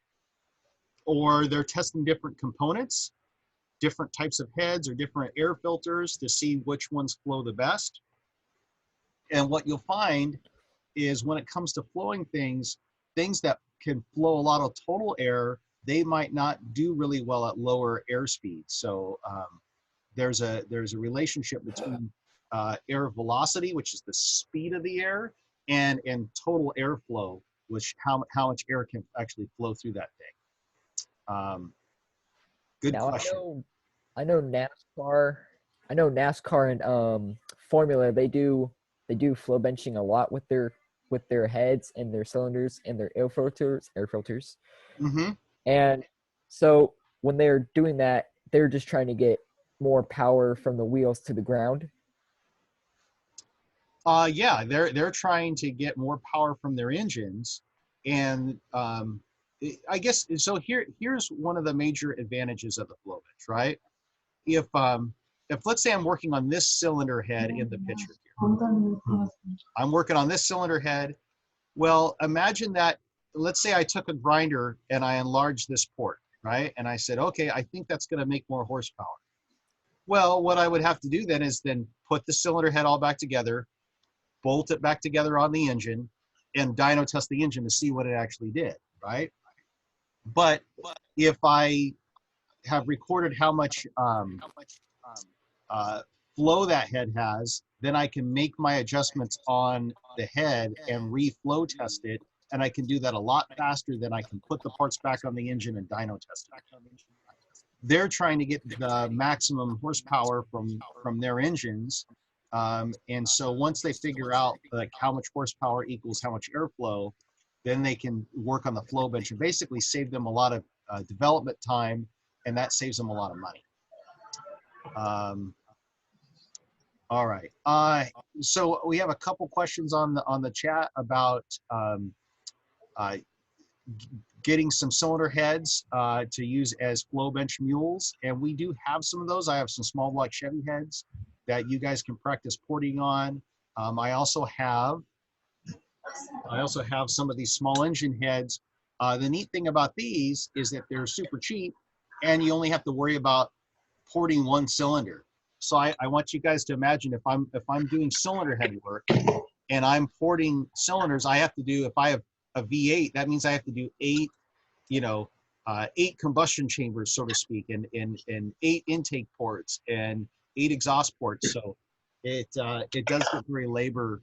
Or they're testing different components, different types of heads or different air filters to see which ones flow the best. And what you'll find is when it comes to flowing things that can flow a lot of total air, they might not do really well at lower airspeed. So there's a relationship between air velocity, which is the speed of the air, and total airflow, which how much air can actually flow through that thing. Good question. I know NASCAR and Formula, they do flow benching a lot with their heads and their cylinders and their air filters. Mm-hmm. And so when they're doing that, they're just trying to get more power from the wheels to the ground. Yeah, they're trying to get more power from their engines, and I guess so. Here's one of the major advantages of the Flowbench, right? If let's say I'm working on this cylinder head in the picture here, I'm working on this cylinder head. Well, imagine that. Let's say I took a grinder and I enlarged this port, right? And I said, okay, I think that's going to make more horsepower. Well, what I would have to do then is put the cylinder head all back together, bolt it back together on the engine, and dyno test the engine to see what it actually did, right? But if I have recorded how much flow that head has, then I can make my adjustments on the head and re-flow test it, and I can do that a lot faster than I can put the parts back on the engine and dyno test it. They're trying to get the maximum horsepower from their engines, and so once they figure out like how much horsepower equals how much airflow, then they can work on the Flowbench and basically save them a lot of development time, and that saves them a lot of money. All right. So we have a couple questions on the chat about getting some cylinder heads to use as Flowbench mules, and we do have some of those. I have some small block Chevy heads that you guys can practice porting on. I also have some of these small engine heads. The neat thing about these is that they're super cheap, and you only have to worry about porting one cylinder. So I want you guys to imagine if I'm doing cylinder head work and I'm porting cylinders, I have to do, if I have a V8, that means I have to do 8 combustion chambers, so to speak, and 8 intake ports and 8 exhaust ports. So it does get very labor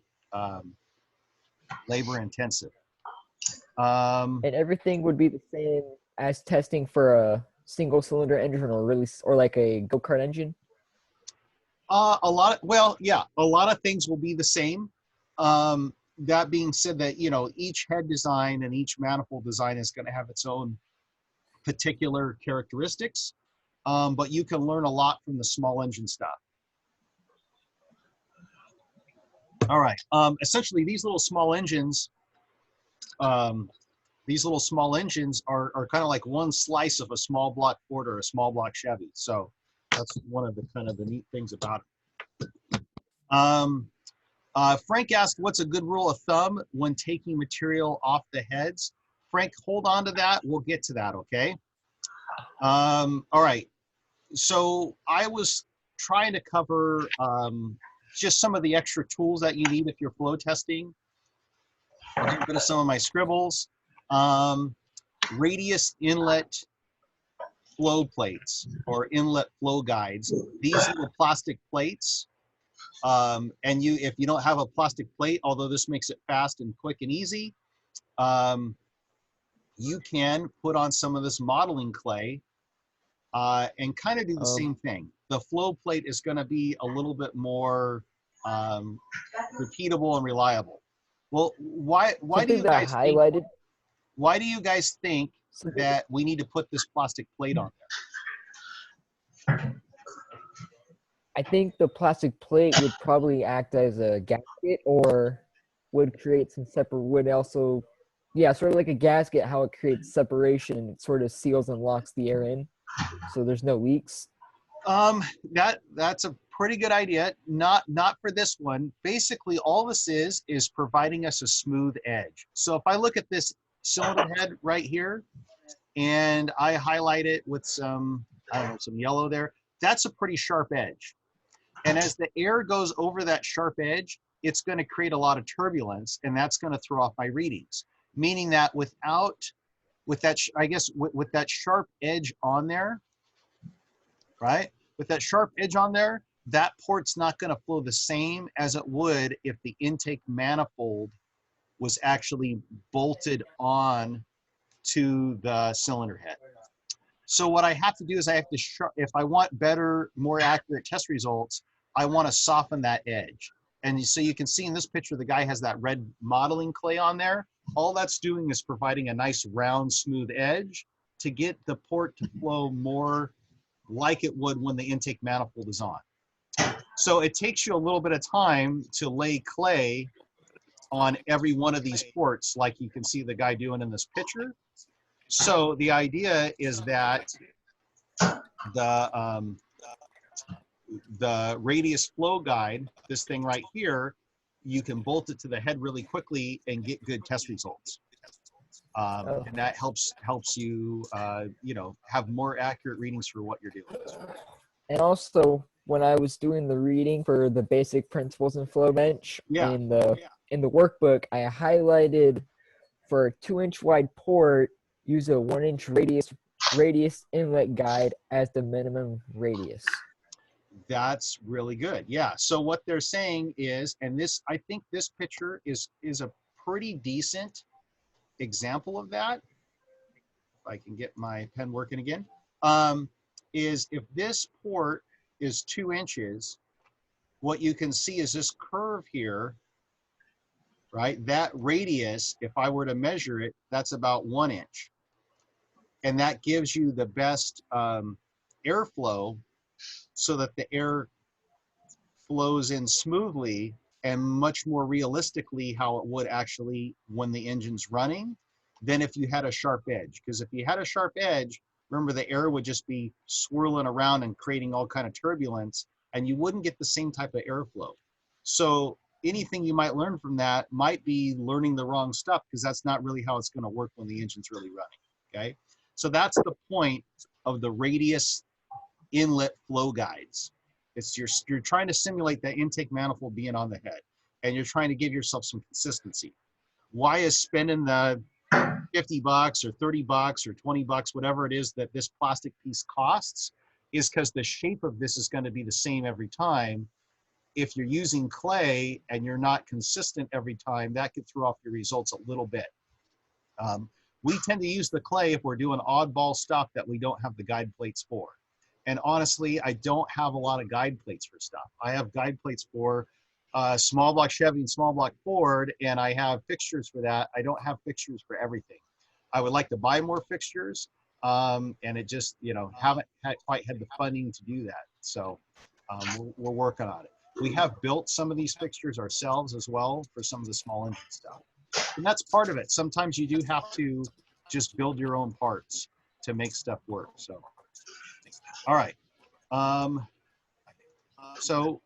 intensive. And everything would be the same as testing for a single cylinder engine or like a go-kart engine. A lot of things will be the same. That being said, that each head design and each manifold design is going to have its own particular characteristics, but you can learn a lot from the small engine stuff. All right. Essentially, these little small engines are kind of like one slice of a small block Ford or a small block Chevy. So That's one of the kind of the neat things about it. Frank asked, what's a good rule of thumb when taking material off the heads? Frank, hold on to that. We'll get to that, okay? All right. So I was trying to cover just some of the extra tools that you need if you're flow testing. I'll get rid of some of my scribbles. Radius inlet flow plates or inlet flow guides. These little plastic plates. And if you don't have a plastic plate, although this makes it fast and quick and easy, you can put on some of this modeling clay and kind of do the same thing. The flow plate is going to be a little bit more repeatable and reliable. Well, why do you guys think, why do you guys think that we need to put this plastic plate on there? I think the plastic plate would probably act as a gasket, or would create some would also, yeah, sort of like a gasket, how it creates separation and it sort of seals and locks the air in, so there's no leaks. That's a pretty good idea. Not for this one. Basically, all this is providing us a smooth edge. So if I look at this cylinder head right here, and I highlight it with some, I don't know, some yellow there, that's a pretty sharp edge. And as the air goes over that sharp edge, it's going to create a lot of turbulence, and that's going to throw off my readings. Meaning that with that sharp edge on there, right? With that sharp edge on there, that port's not going to flow the same as it would if the intake manifold was actually bolted on to the cylinder head. So what I have to do is I have to, if I want better, more accurate test results, I want to soften that edge. And so you can see in this picture, the guy has that red modeling clay on there. All that's doing is providing a nice round, smooth edge to get the port to flow more like it would when the intake manifold is on. So it takes you a little bit of time to lay clay on every one of these ports, like you can see the guy doing in this picture. So the idea is that the radius flow guide, this thing right here, you can bolt it to the head really quickly and get good test results. And that helps you, you know, have more accurate readings for what you're doing. And also, when I was doing the reading for the basic principles in Flowbench, in the workbook, I highlighted for a 2-inch wide port, use a 1-inch radius inlet guide as the minimum radius. That's really good. Yeah. So what they're saying is, and this, I think this picture is a pretty decent example of that. If I can get my pen working again, is if this port is 2 inches, what you can see is this curve here, right? That radius, if I were to measure it, that's about 1 inch. And that gives you the best airflow so that the air flows in smoothly and much more realistically how it would actually when the engine's running than if you had a sharp edge. Because if you had a sharp edge, remember the air would just be swirling around and creating all kind of turbulence, and you wouldn't get the same type of airflow. So anything you might learn from that might be learning the wrong stuff, because that's not really how it's going to work when the engine's really running, okay? So that's the point of the radius inlet flow guides. It's you're trying to simulate that intake manifold being on the head, and you're trying to give yourself some consistency. Why is spending the $50 or $30 or $20, whatever it is that this plastic piece costs, is because the shape of this is going to be the same every time. If you're using clay and you're not consistent every time, that could throw off your results a little bit. We tend to use the clay if we're doing oddball stuff that we don't have the guide plates for. And honestly, I don't have a lot of guide plates for stuff. I have guide plates for small block Chevy and small block Ford, and I have fixtures for that. I don't have fixtures for everything. I would like to buy more fixtures, and it just, you know, haven't quite had the funding to do that. So we're working on it. We have built some of these fixtures ourselves as well for some of the small engine stuff. And that's part of it. Sometimes you do have to just build your own parts to make stuff work. So, all right. So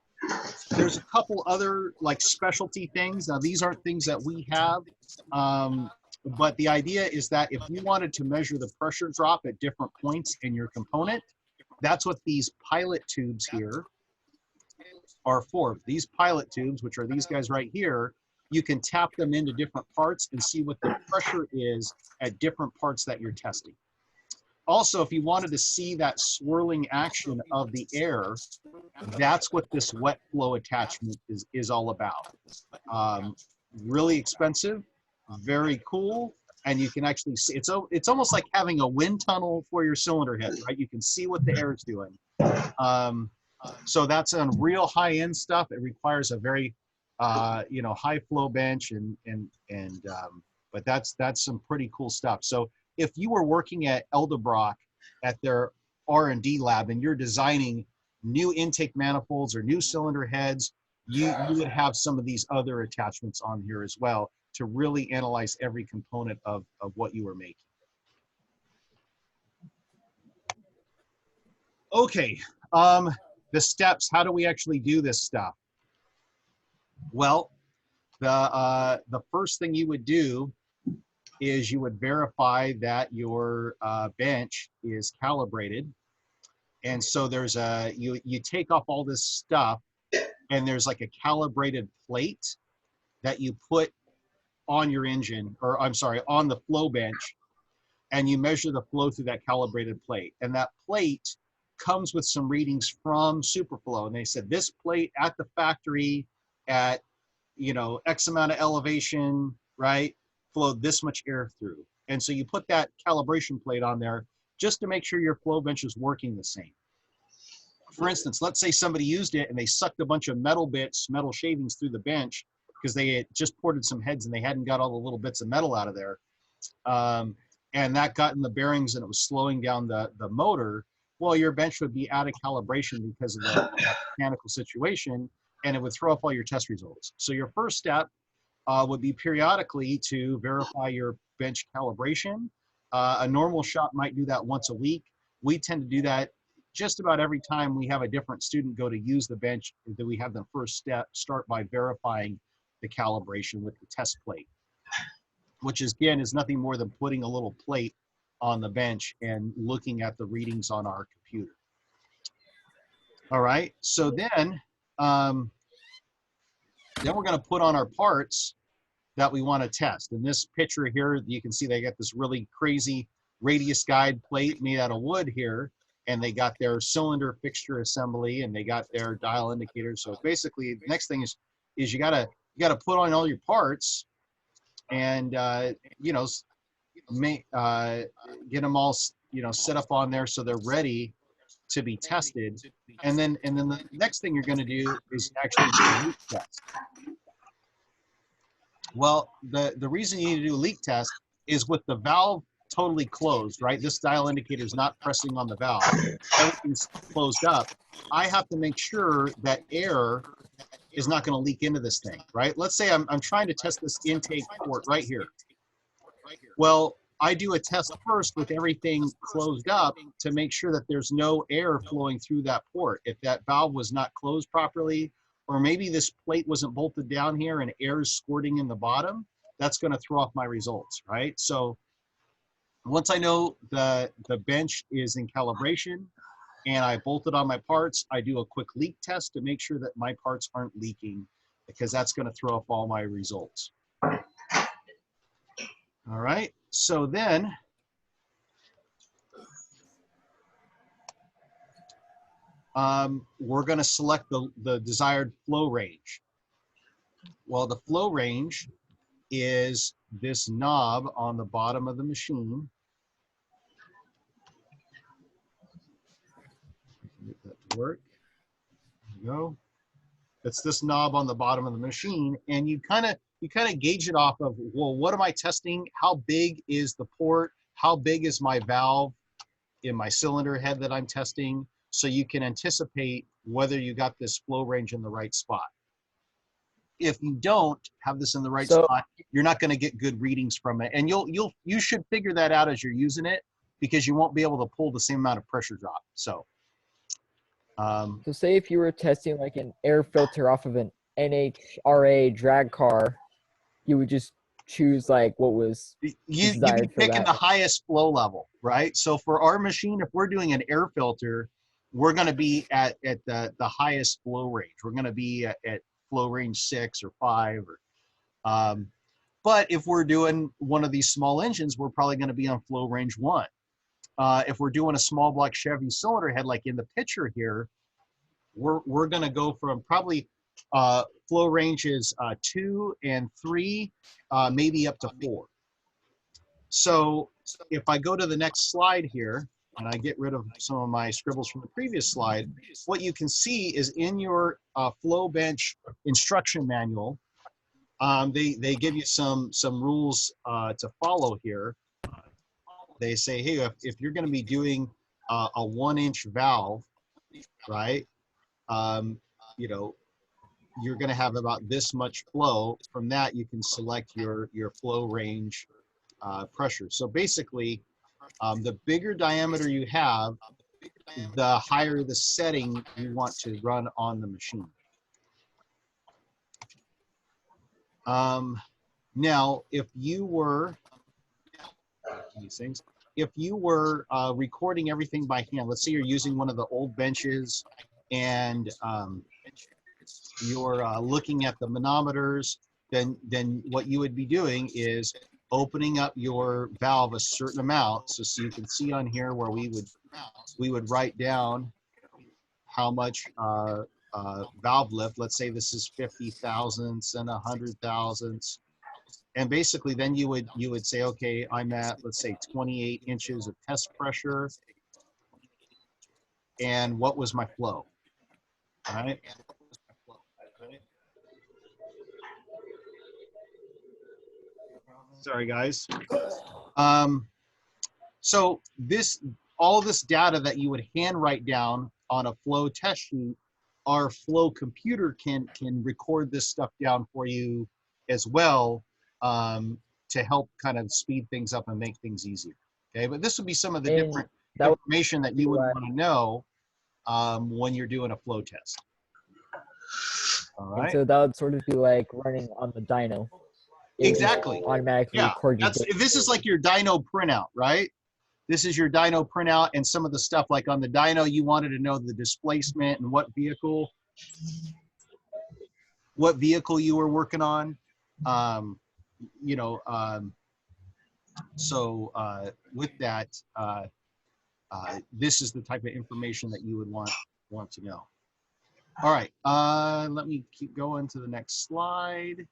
there's a couple other like specialty things. Now these aren't things that we have, but the idea is that if you wanted to measure the pressure drop at different points in your component, that's what these pilot tubes here are for. These pilot tubes, which are these guys right here, you can tap them into different parts and see what the pressure is at different parts that you're testing. Also, if you wanted to see that swirling action of the air, that's what this wet flow attachment is all about. Really expensive, very cool, and you can actually see, it's almost like having a wind tunnel for your cylinder head, right? You can see what the air is doing. So that's on real high-end stuff. It requires a very, you know, high flow bench, but that's some pretty cool stuff. So if you were working at Eldebrock at their R&D lab and you're designing new intake manifolds or new cylinder heads, you would have some of these other attachments on here as well to really analyze every component of what you were making. Okay, the steps, how do we actually do this stuff? Well, the first thing you would do is you would verify that your bench is calibrated. And so there's you take off all this stuff and there's like a calibrated plate that you put on your engine, or I'm sorry, on the flow bench, and you measure the flow through that calibrated plate. And that plate comes with some readings from Superflow. And they said this plate at the factory at, you know, X amount of elevation, right, flowed this much air through. And so you put that calibration plate on there just to make sure your flow bench is working the same. For instance, let's say somebody used it and they sucked a bunch of metal bits, metal shavings through the bench because they had just ported some heads and they hadn't got all the little bits of metal out of there. And that got in the bearings and it was slowing down the motor. Well, your bench would be out of calibration because of the mechanical situation, and it would throw off all your test results. So your first step would be periodically to verify your bench calibration. A normal shop might do that once a week. We tend to do that just about every time we have a different student go to use the bench, that we have them first start by verifying the calibration with the test plate, which is, again, is nothing more than putting a little plate on the bench and looking at the readings on our computer. All right, so then we're going to put on our parts that we want to test. In this picture here, you can see they got this really crazy radius guide plate made out of wood here, and they got their cylinder fixture assembly, and they got their dial indicators. So basically, the next thing is you gotta put on all your parts, and you know, get them all, you know, set up on there so they're ready to be tested. And then the next thing you're going to do is actually do a leak test. Well, the reason you need to do a leak test is with the valve totally closed, right? This dial indicator is not pressing on the valve. Everything's closed up. I have to make sure that air is not going to leak into this thing, right? Let's say I'm trying to test this intake port right here. Well, I do a test first with everything closed up to make sure that there's no air flowing through that port. If that valve was not closed properly, or maybe this plate wasn't bolted down here and air is squirting in the bottom, that's going to throw off my results, right? So once I know the bench is in calibration and I bolted on my parts, I do a quick leak test to make sure that my parts aren't leaking, because that's going to throw off all my results. All right, so then we're going to select the desired flow range. Well, the flow range is this knob on the bottom of the machine. Get that to work. There you go. It's this knob on the bottom of the machine, and you kind of gauge it off of, well, what am I testing? How big is the port? How big is my valve in my cylinder head that I'm testing? So you can anticipate whether you got this flow range in the right spot. If you don't have this in the right spot, you're not going to get good readings from it, and you should figure that out as you're using it, because you won't be able to pull the same amount of pressure drop. So So say if you were testing like an air filter off of an NHRA drag car, you would just choose like what was you'd be desired for picking that. the highest flow level, right? So for our machine, if we're doing an air filter, we're going to be at the highest flow range. We're going to be at flow range 6 or 5. But if we're doing one of these small engines, we're probably going to be on flow range 1. If we're doing a small block Chevy cylinder head, like in the picture here, we're going to go from probably flow ranges 2 and 3, maybe up to 4. So if I go to the next slide here, and I get rid of some of my scribbles from the previous slide, what you can see is in your Flowbench instruction manual, they give you some rules to follow here. They say, hey, if you're going to be doing a 1-inch valve, right? You know, you're going to have about this much flow. From that, you can select your flow range pressure. So basically, the bigger diameter you have, the higher the setting you want to run on the machine. Now, if you were these things, if you were recording everything by hand, let's say you're using one of the old benches and you're looking at the manometers, then what you would be doing is opening up your valve a certain amount. So you can see on here where we would write down how much valve lift. Let's say this is 50 thousandths and 100 thousandths. And basically then you would say, okay, I'm at, let's say 28 inches of test pressure. And what was my flow? All right. Sorry, guys. So all this data that you would hand write down on a flow test sheet, our flow computer can record this stuff down for you as well, to help kind of speed things up and make things easier. Okay, but this would be some of the And different that would information that you would want to know when you're doing a flow test. All And right. so that would sort of be like running on the dyno. It would Exactly. automatically Yeah, record your data. this is like your dyno printout, right? This is your dyno printout, and some of the stuff like on the dyno, you wanted to know the displacement and what vehicle you were working on. You know, so with that, this is the type of information that you would want to know. All right, let me keep going to the next slide.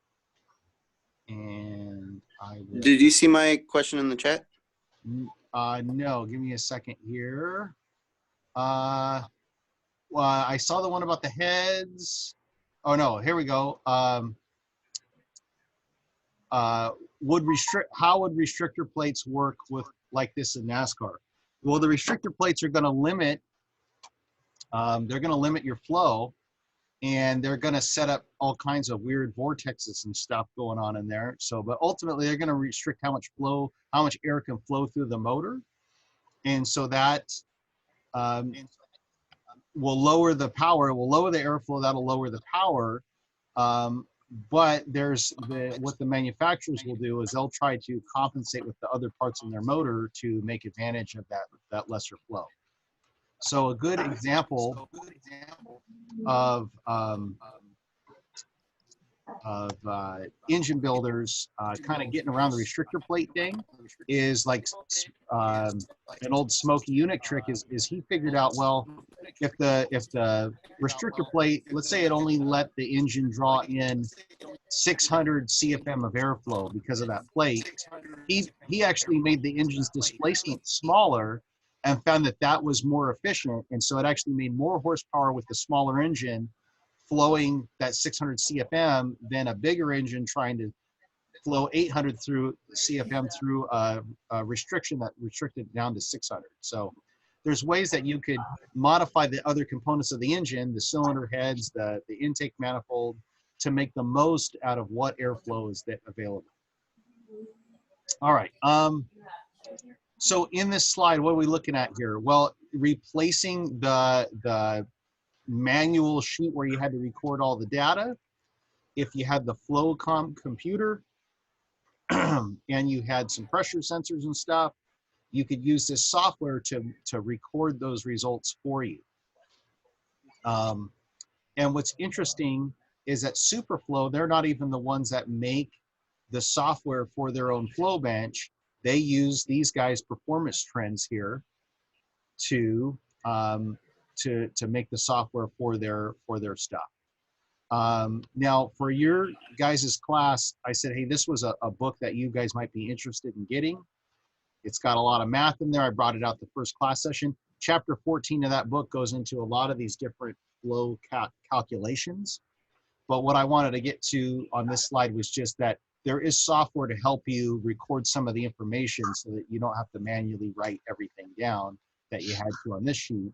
And I will. Did you see my question in the chat? No, give me a second here. Well, I saw the one about the heads. Oh no, here we go. How would restrictor plates work with like this in NASCAR? Well, the restrictor plates are going to limit. They're going to limit your flow, and they're going to set up all kinds of weird vortexes and stuff going on in there. So, but ultimately, they're going to restrict how much air can flow through the motor, and so that will lower the power. It will lower the airflow. That'll lower the power. But what the manufacturers will do is they'll try to compensate with the other parts in their motor to make advantage of that lesser flow. So a good example of engine builders kind of getting around the restrictor plate thing is like an old Smokey Unit trick is he figured out, well, if the restrictor plate, let's say it only let the engine draw in 600 CFM of airflow because of that plate, he actually made the engine's displacement smaller and found that was more efficient, and so it actually made more horsepower with the smaller engine flowing that 600 CFM than a bigger engine trying to flow 800 through CFM through a restriction that restricted down to 600. So there's ways that you could modify the other components of the engine, the cylinder heads, the intake manifold, to make the most out of what airflow is available. All right. So in this slide, what are we looking at here? Well, replacing the manual sheet where you had to record all the data, if you had the FlowCom computer and you had some pressure sensors and stuff, you could use this software to record those results for you. And what's interesting is that Superflow, they're not even the ones that make the software for their own Flowbench. They use these guys' performance trends here to make the software for their stuff. Now, for your guys' class, I said, hey, this was a book that you guys might be interested in getting. It's got a lot of math in there. I brought it out the first class session. Chapter 14 of that book goes into a lot of these different flow calculations. But what I wanted to get to on this slide was just that there is software to help you record some of the information so that you don't have to manually write everything down that you had to on this sheet.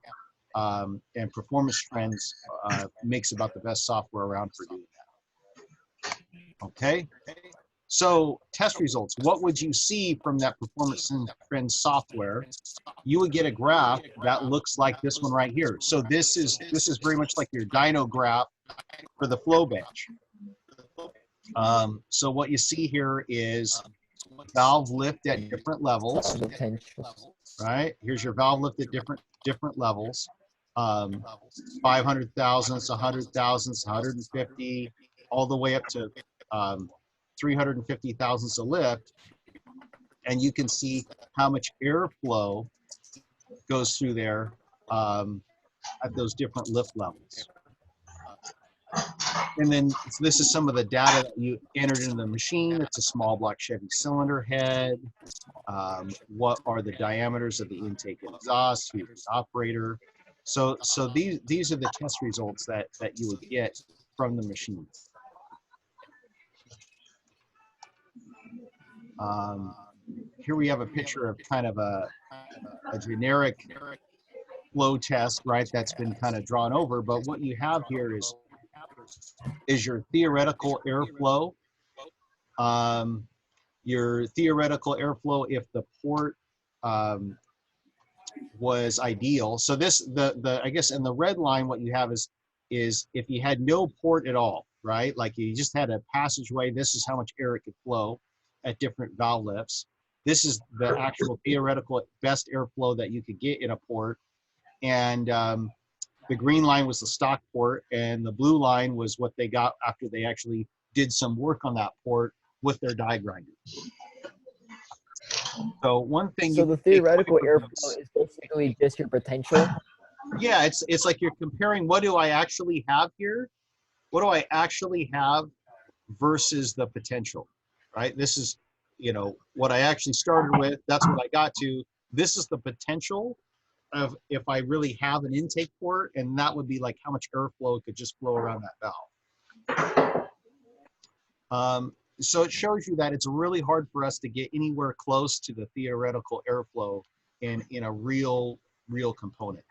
And Performance Trends makes about the best software around for doing that. Okay, so test results. What would you see from that Performance Trends software? You would get a graph that looks like this one right here. So this is very much like your dyno graph for the Flowbench. So what you see here is valve lift at different levels. Right? Here's your valve lift at different levels. 500 thousandths, 100 thousandths, 150, all the way up to 350 thousandths of lift. And you can see how much airflow goes through there at those different lift levels. And then this is some of the data that you entered into the machine. It's a small block Chevy cylinder head. What are the diameters of the intake and exhaust? Who's the operator? So these are the test results that you would get from the machine. Here we have a picture of kind of a generic flow test, right? That's been kind of drawn over. But what you have here is your theoretical airflow. Your theoretical airflow if the port was ideal. So this, I guess in the red line, what you have is if you had no port at all, right? Like you just had a passageway, this is how much air it could flow at different valve lifts. This is the actual theoretical best airflow that you could get in a port. And the green line was the stock port, and the blue line was what they got after they actually did some work on that port with their die grinder. So one thing. So the theoretical airflow is basically just your potential. Yeah, it's like you're comparing what do I actually have here? What do I actually have versus the potential, right? This is, you know, what I actually started with. That's what I got to. This is the potential of if I really have an intake port, and that would be like how much airflow could just flow around that valve. So it shows you that it's really hard for us to get anywhere close to the theoretical airflow in a real component,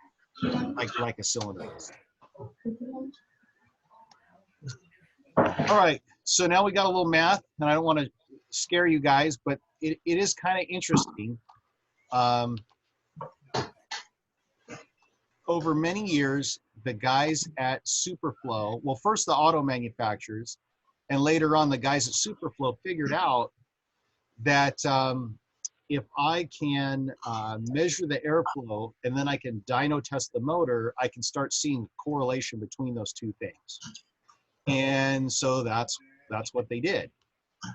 like a cylinder. All right, so now we got a little math, and I don't want to scare you guys, but it is kind of interesting. Over many years, the guys at Superflow, well, first the auto manufacturers, and later on the guys at Superflow figured out that if I can measure the airflow and then I can dyno test the motor, I can start seeing correlation between those two things. And so that's what they did.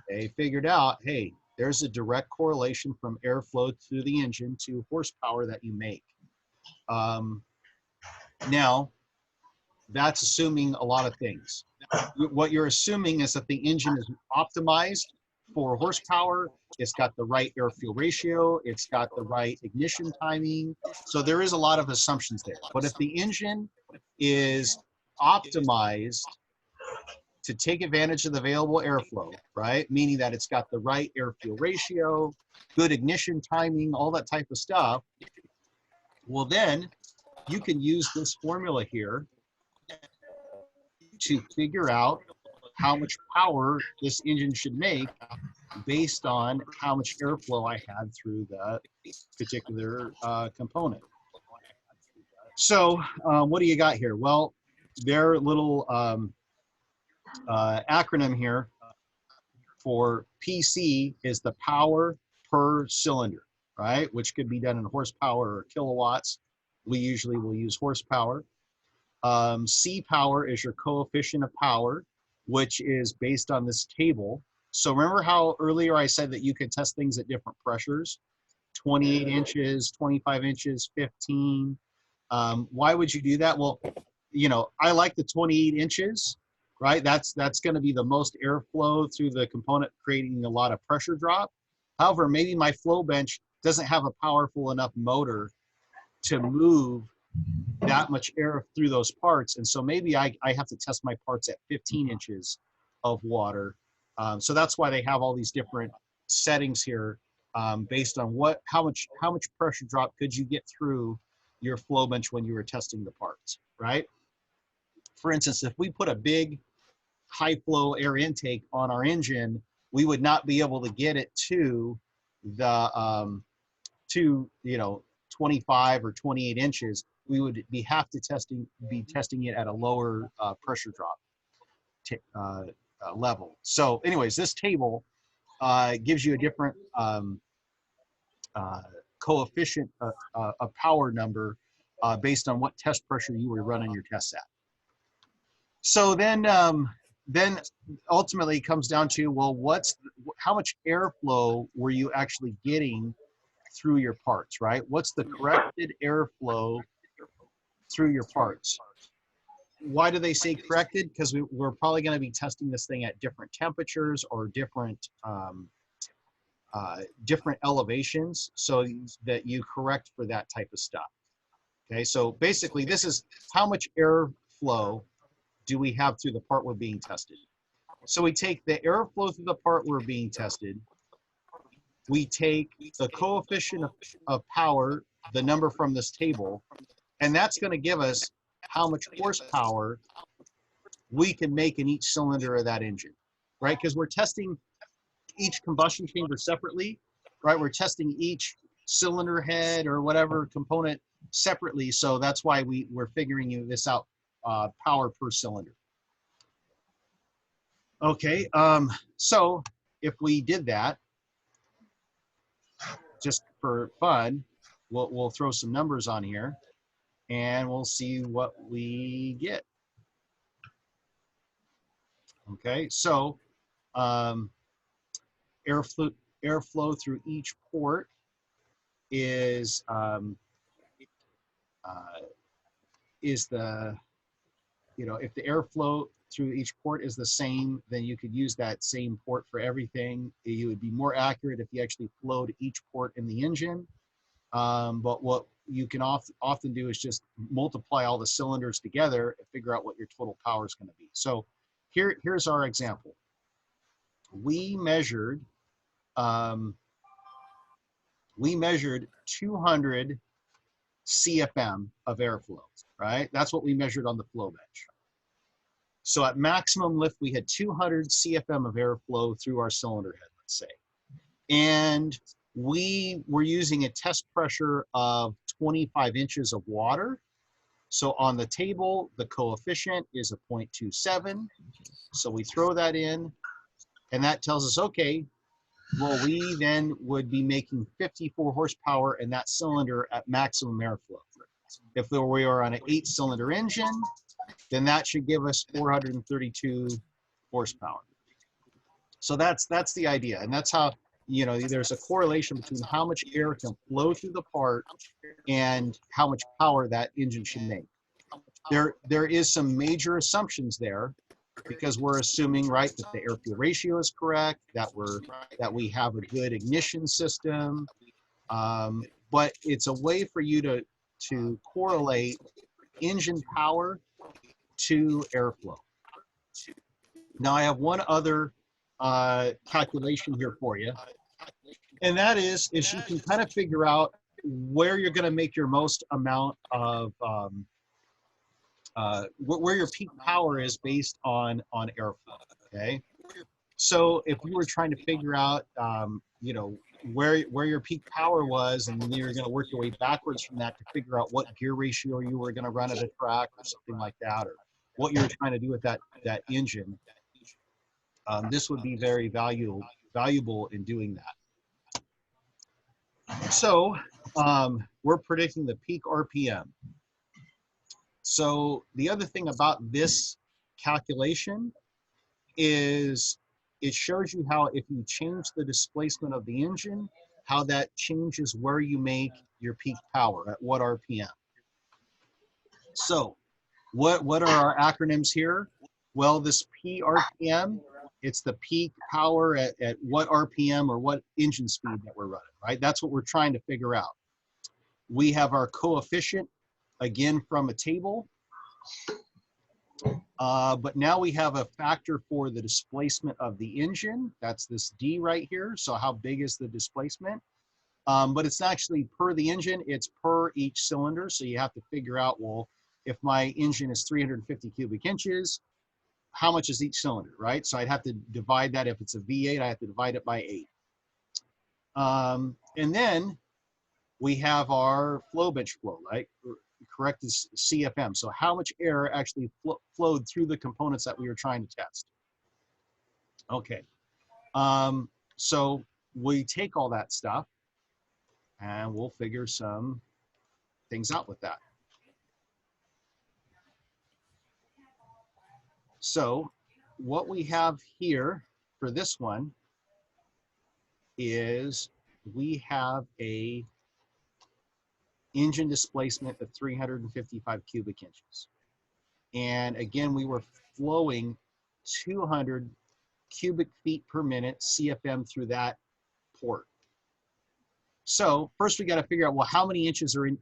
They figured out, hey, there's a direct correlation from airflow through the engine to horsepower that you make. Now, that's assuming a lot of things. What you're assuming is that the engine is optimized for horsepower. It's got the right air-fuel ratio. It's got the right ignition timing. So there is a lot of assumptions there. But if the engine is optimized to take advantage of the available airflow, right? Meaning that it's got the right air-fuel ratio, good ignition timing, all that type of stuff. Well, then you can use this formula here to figure out how much power this engine should make based on how much airflow I had through that particular component. So what do you got here? Well, their little acronym here for PC is the power per cylinder, right? Which could be done in horsepower or kilowatts. We usually will use horsepower. C power is your coefficient of power, which is based on this table. So remember how earlier I said that you could test things at different pressures, 28 inches, 25 inches, 15. Why would you do that? Well, you know, I like the 28 inches, right? That's going to be the most airflow through the component, creating a lot of pressure drop. However, maybe my flow bench doesn't have a powerful enough motor to move that much air through those parts. And so maybe I have to test my parts at 15 inches of water. So that's why they have all these different settings here based on how much pressure drop could you get through your flow bench when you were testing the parts, right? For instance, if we put a big high flow air intake on our engine, we would not be able to get it to the 25 or 28 inches. We would be testing it at a lower pressure drop level. So anyways, this table gives you a different coefficient of power number based on what test pressure you were running your tests at. So then ultimately it comes down to, well, how much airflow were you actually getting through your parts, right? What's the corrected airflow through your parts? Why do they say corrected? Because we're probably going to be testing this thing at different temperatures or different elevations, so that you correct for that type of stuff. Okay, so basically this is how much airflow do we have through the part we're being tested. So we take the airflow through the part we're being tested, we take the coefficient of power, the number from this table, and that's going to give us how much horsepower we can make in each cylinder of that engine, right? Because we're testing each combustion chamber separately, right? We're testing each cylinder head or whatever component separately, so that's why we're figuring this out, power per cylinder. Okay, so if we did that, just for fun, we'll throw some numbers on here and we'll see what we get. Okay, so airflow through each port is the, if the airflow through each port is the same, then you could use that same port for everything. You would be more accurate if you actually flowed each port in the engine. But what you can often do is just multiply all the cylinders together and figure out what your total power is going to be. So here's our example. We measured 200 CFM of airflow, right? That's what we measured on the flow bench. So at maximum lift, we had 200 CFM of airflow through our cylinder head, let's say. And we were using a test pressure of 25 inches of water. So on the table, the coefficient is a 0.27. So we throw that in, and that tells us, okay, well, we then would be making 54 horsepower in that cylinder at maximum airflow. If we were on an 8-cylinder engine, then that should give us 432 horsepower. So that's the idea, and that's how, there's a correlation between how much air can flow through the part and how much power that engine should make. There is some major assumptions there, because we're assuming, right, that the air-fuel ratio is correct, that we have a good ignition system, but it's a way for you to correlate engine power to airflow. Now I have one other calculation here for you, and that is you can kind of figure out where you're going to make your most amount of where your peak power is based on airflow. Okay, So if you were trying to figure out, you know, where your peak power was, and then you're going to work your way backwards from that to figure out what gear ratio you were going to run at a track or something like that, or what you were trying to do with that engine, this would be very valuable in doing that. So we're predicting the peak RPM. So the other thing about this calculation is it shows you how if you change the displacement of the engine, how that changes where you make your peak power, at what RPM. So what are our acronyms here? Well, this PRPM, it's the peak power at what RPM or what engine speed that we're running, right? That's what we're trying to figure out. We have our coefficient, again, from a table. But now we have a factor for the displacement of the engine. That's this D right here. So how big is the displacement? But it's actually per the engine, it's per each cylinder. So you have to figure out, well, if my engine is 350 cubic inches, how much is each cylinder, right? So I'd have to divide that. If it's a V8, I have to divide it by 8. And then we have our Flowbench flow, right? Correct is CFM. So how much air actually flowed through the components that we were trying to test. Okay. So we take all that stuff and we'll figure some things out with that. So what we have here for this one is we have a engine displacement of 355 cubic inches. And again, we were flowing 200 cubic feet per minute CFM through that port. So first we got to figure out, well, how many inches are in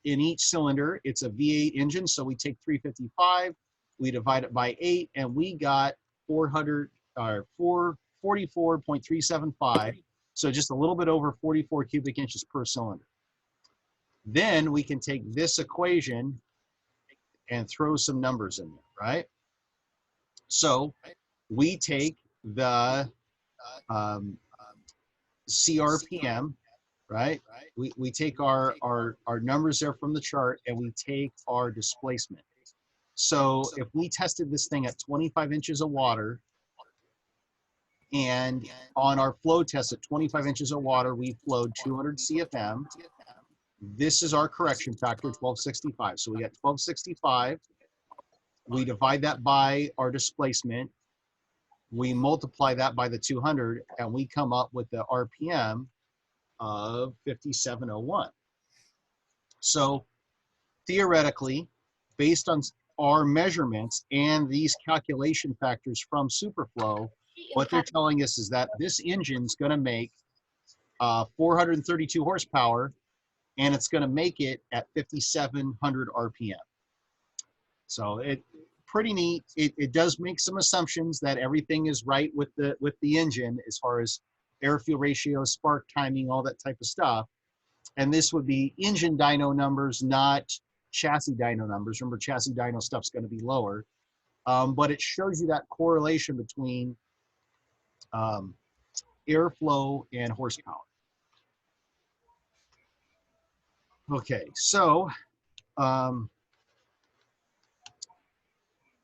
each cylinder? It's a V8 engine, so we take 355, we divide it by 8, and we got 444.375, so just a little bit over 44 cubic inches per cylinder. Then we can take this equation and throw some numbers in there, right? So we take the CRPM, right? We take our numbers there from the chart, and we take our displacement. So if we tested this thing at 25 inches of water, and on our flow test at 25 inches of water, we flowed 200 CFM. This is our correction factor, 1265. So we got 1265. We divide that by our displacement. We multiply that by the 200, and we come up with the RPM of 5701. So theoretically, based on our measurements and these calculation factors from Superflow, what they're telling us is that this engine's going to make 432 horsepower, and it's going to make it at 5,700 RPM. So it pretty neat. It does make some assumptions that everything is right with the engine as far as air fuel ratio, spark timing, all that type of stuff. And this would be engine dyno numbers, not chassis dyno numbers. Remember, chassis dyno stuff's going to be lower, but it shows you that correlation between airflow and horsepower. Okay, so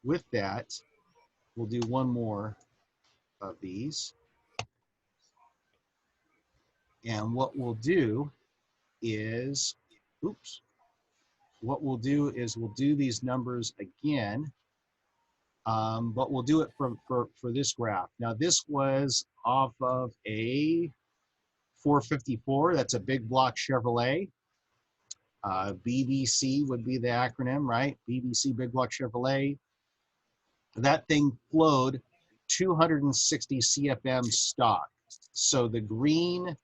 with that, we'll do one more of these. And what we'll do is, what we'll do is we'll do these numbers again, but we'll do it for this graph. Now this was off of a 454, that's a big block Chevrolet. BBC would be the acronym, right? BBC Big Block Chevrolet. That thing flowed 260 CFM stock. So the green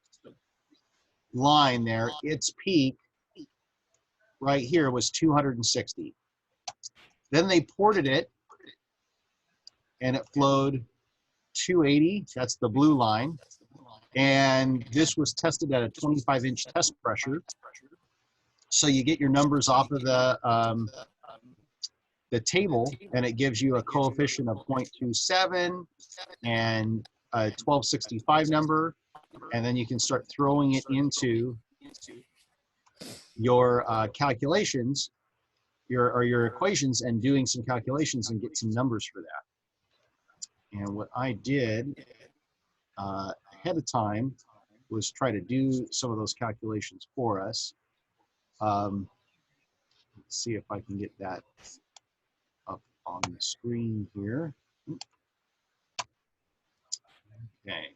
line there, its peak right here was 260. Then they ported it, and it flowed 280. That's the blue line. And this was tested at a 25-inch test pressure. So you get your numbers off of the the table, and it gives you a coefficient of 0.27 and a 1265 number, and then you can start throwing it into your calculations, your equations, and doing some calculations and get some numbers for that. And what I did ahead of time was try to do some of those calculations for us. Let's see if I can get that up on the screen here. Okay,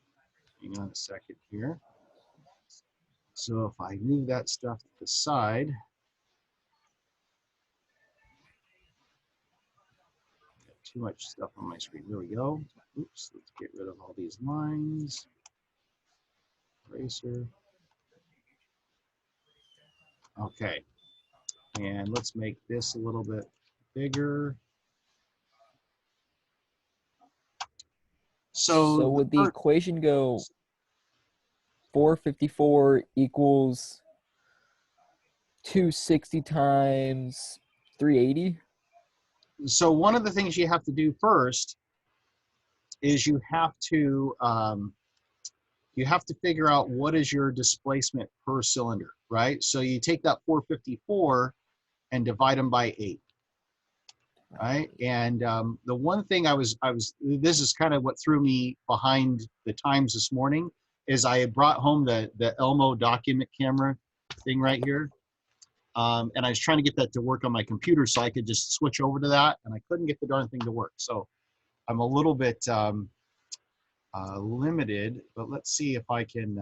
hang on a second here. So if I move that stuff to the side, got too much stuff on my screen. There we go. Oops, let's get rid of all these lines. Eraser. Okay, and let's make this a little bit bigger. So would the equation go 454 equals 260 times 380? So one of the things you have to do first is you have to figure out what is your displacement per cylinder, right? So you take that 454 and divide them by 8, right? And the one thing this is kind of what threw me behind the times this morning, is I had brought home the Elmo document camera thing right here. And I was trying to get that to work on my computer so I could just switch over to that, and I couldn't get the darn thing to work. So I'm a little bit limited, but let's see if I can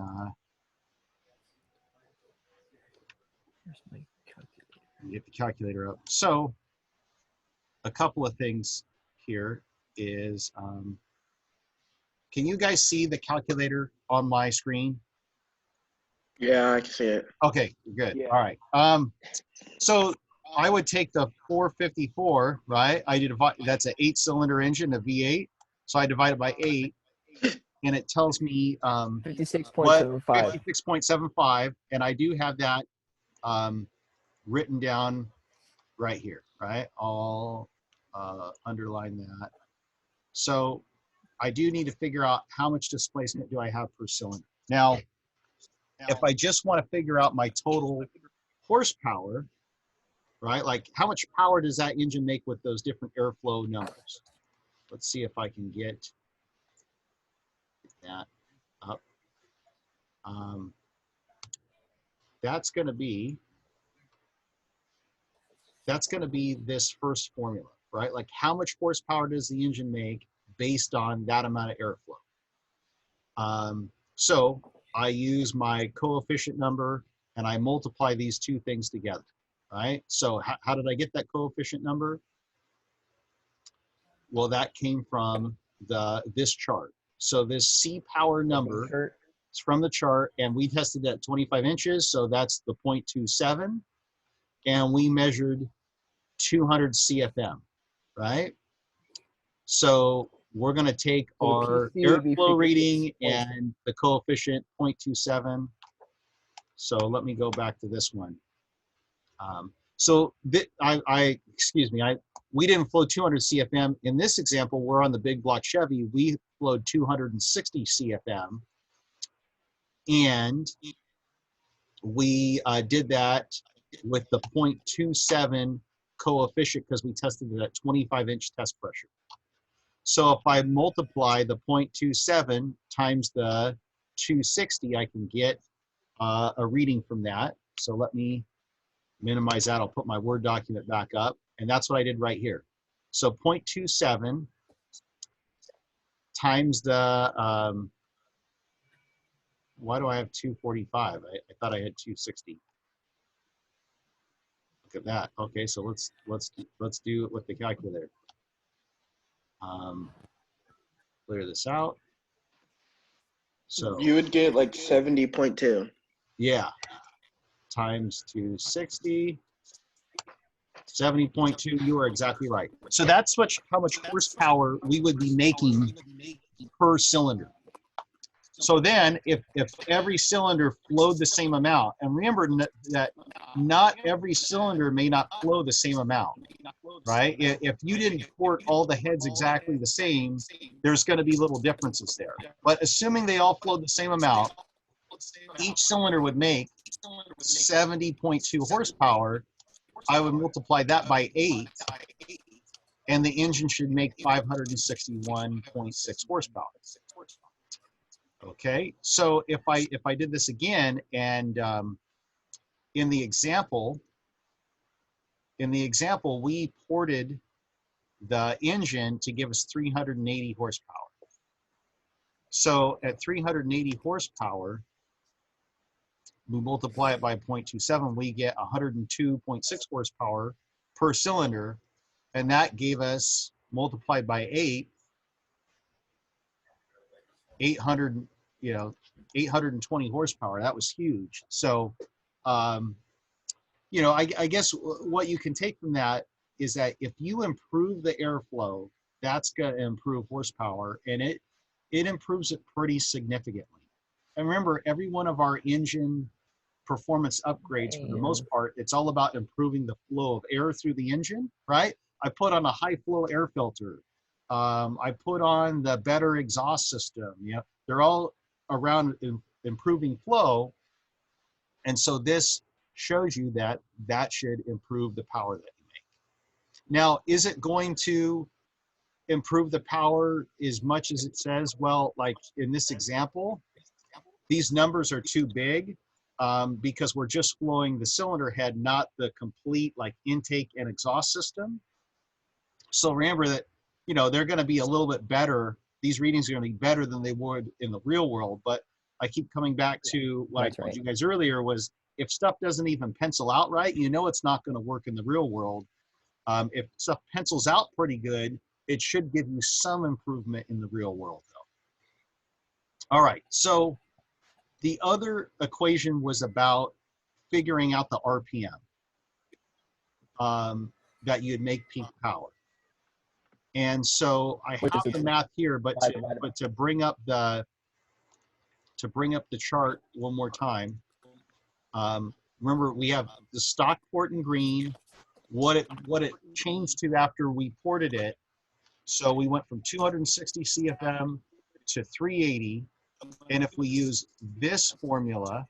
Where's my calculator? get the calculator up. So a couple of things here is, can you guys see the calculator on my screen? Yeah, I can see it. Okay, good. Yeah. All right. So I would take the 454, right? That's an 8-cylinder engine, a V8. So I divide it by 8, and it tells me 56.75. 56.75, and I do have that written down right here, right? I'll underline that. So I do need to figure out how much displacement do I have per cylinder. Now, if I just want to figure out my total horsepower, right? Like how much power does that engine make with those different airflow numbers? Let's see if I can get that up. That's going to be this first formula, right? Like how much horsepower does the engine make based on that amount of airflow? So I use my coefficient number and I multiply these two things together, right? So how did I get that coefficient number? Well, that came from this chart. So this C power number is from the chart, and we tested at 25 inches, so that's the 0.27, and we measured 200 CFM, right? So we're going to take our airflow reading and the coefficient 0.27. So let me go back to this one. We didn't flow 200 CFM. In this example, we're on the big block Chevy. We flowed 260 CFM. And we did that with the 0.27 coefficient because we tested it at 25-inch test pressure. So if I multiply the 0.27 times the 260, I can get a reading from that. So let me minimize that. I'll put my Word document back up. And that's what I did right here. So 0.27 times the, why do I have 245? I thought I had 260. Look at that. Okay, so let's do it with the calculator. Clear this out. So you would get like 70.2. Yeah, times 260, 70.2. You are exactly right. So that's how much horsepower we would be making per cylinder. So then, if every cylinder flowed the same amount, and remember that not every cylinder may not flow the same amount, right? If you didn't port all the heads exactly the same, there's going to be little differences there. But assuming they all flowed the same amount, each cylinder would make 70.2 horsepower. I would multiply that by 8, and the engine should make 561.6 horsepower. Okay, so if I did this again, and in the example, we ported the engine to give us 380 horsepower. So at 380 horsepower, we multiply it by 0.27, we get 102.6 horsepower per cylinder, and that gave us, multiplied by 800, 820 horsepower. That was huge. So, I guess what you can take from that is that if you improve the airflow, that's going to improve horsepower, and it improves it pretty significantly. And remember, every one of our engine performance upgrades, for the most part, it's all about improving the flow of air through the engine, right? I put on a high flow air filter. I put on the better exhaust system. Yeah, they're all around improving flow. And so this shows you that that should improve the power that you make. Now, is it going to improve the power as much as it says? Well, like in this example, these numbers are too big because we're just flowing the cylinder head, not the complete like intake and exhaust system. So remember that, they're going to be a little bit better. These readings are going to be better than they would in the real world. But I keep coming back to what I told you guys earlier was, if stuff doesn't even pencil out right, it's not going to work in the real world. If stuff pencils out pretty good, it should give you some improvement in the real world, though. All right, so the other equation was about figuring out the RPM that you'd make peak power. And so I have the math here, but to bring up the chart one more time. Remember, we have the stock port in green, what it changed to after we ported it. So we went from 260 CFM to 380. And if we use this formula,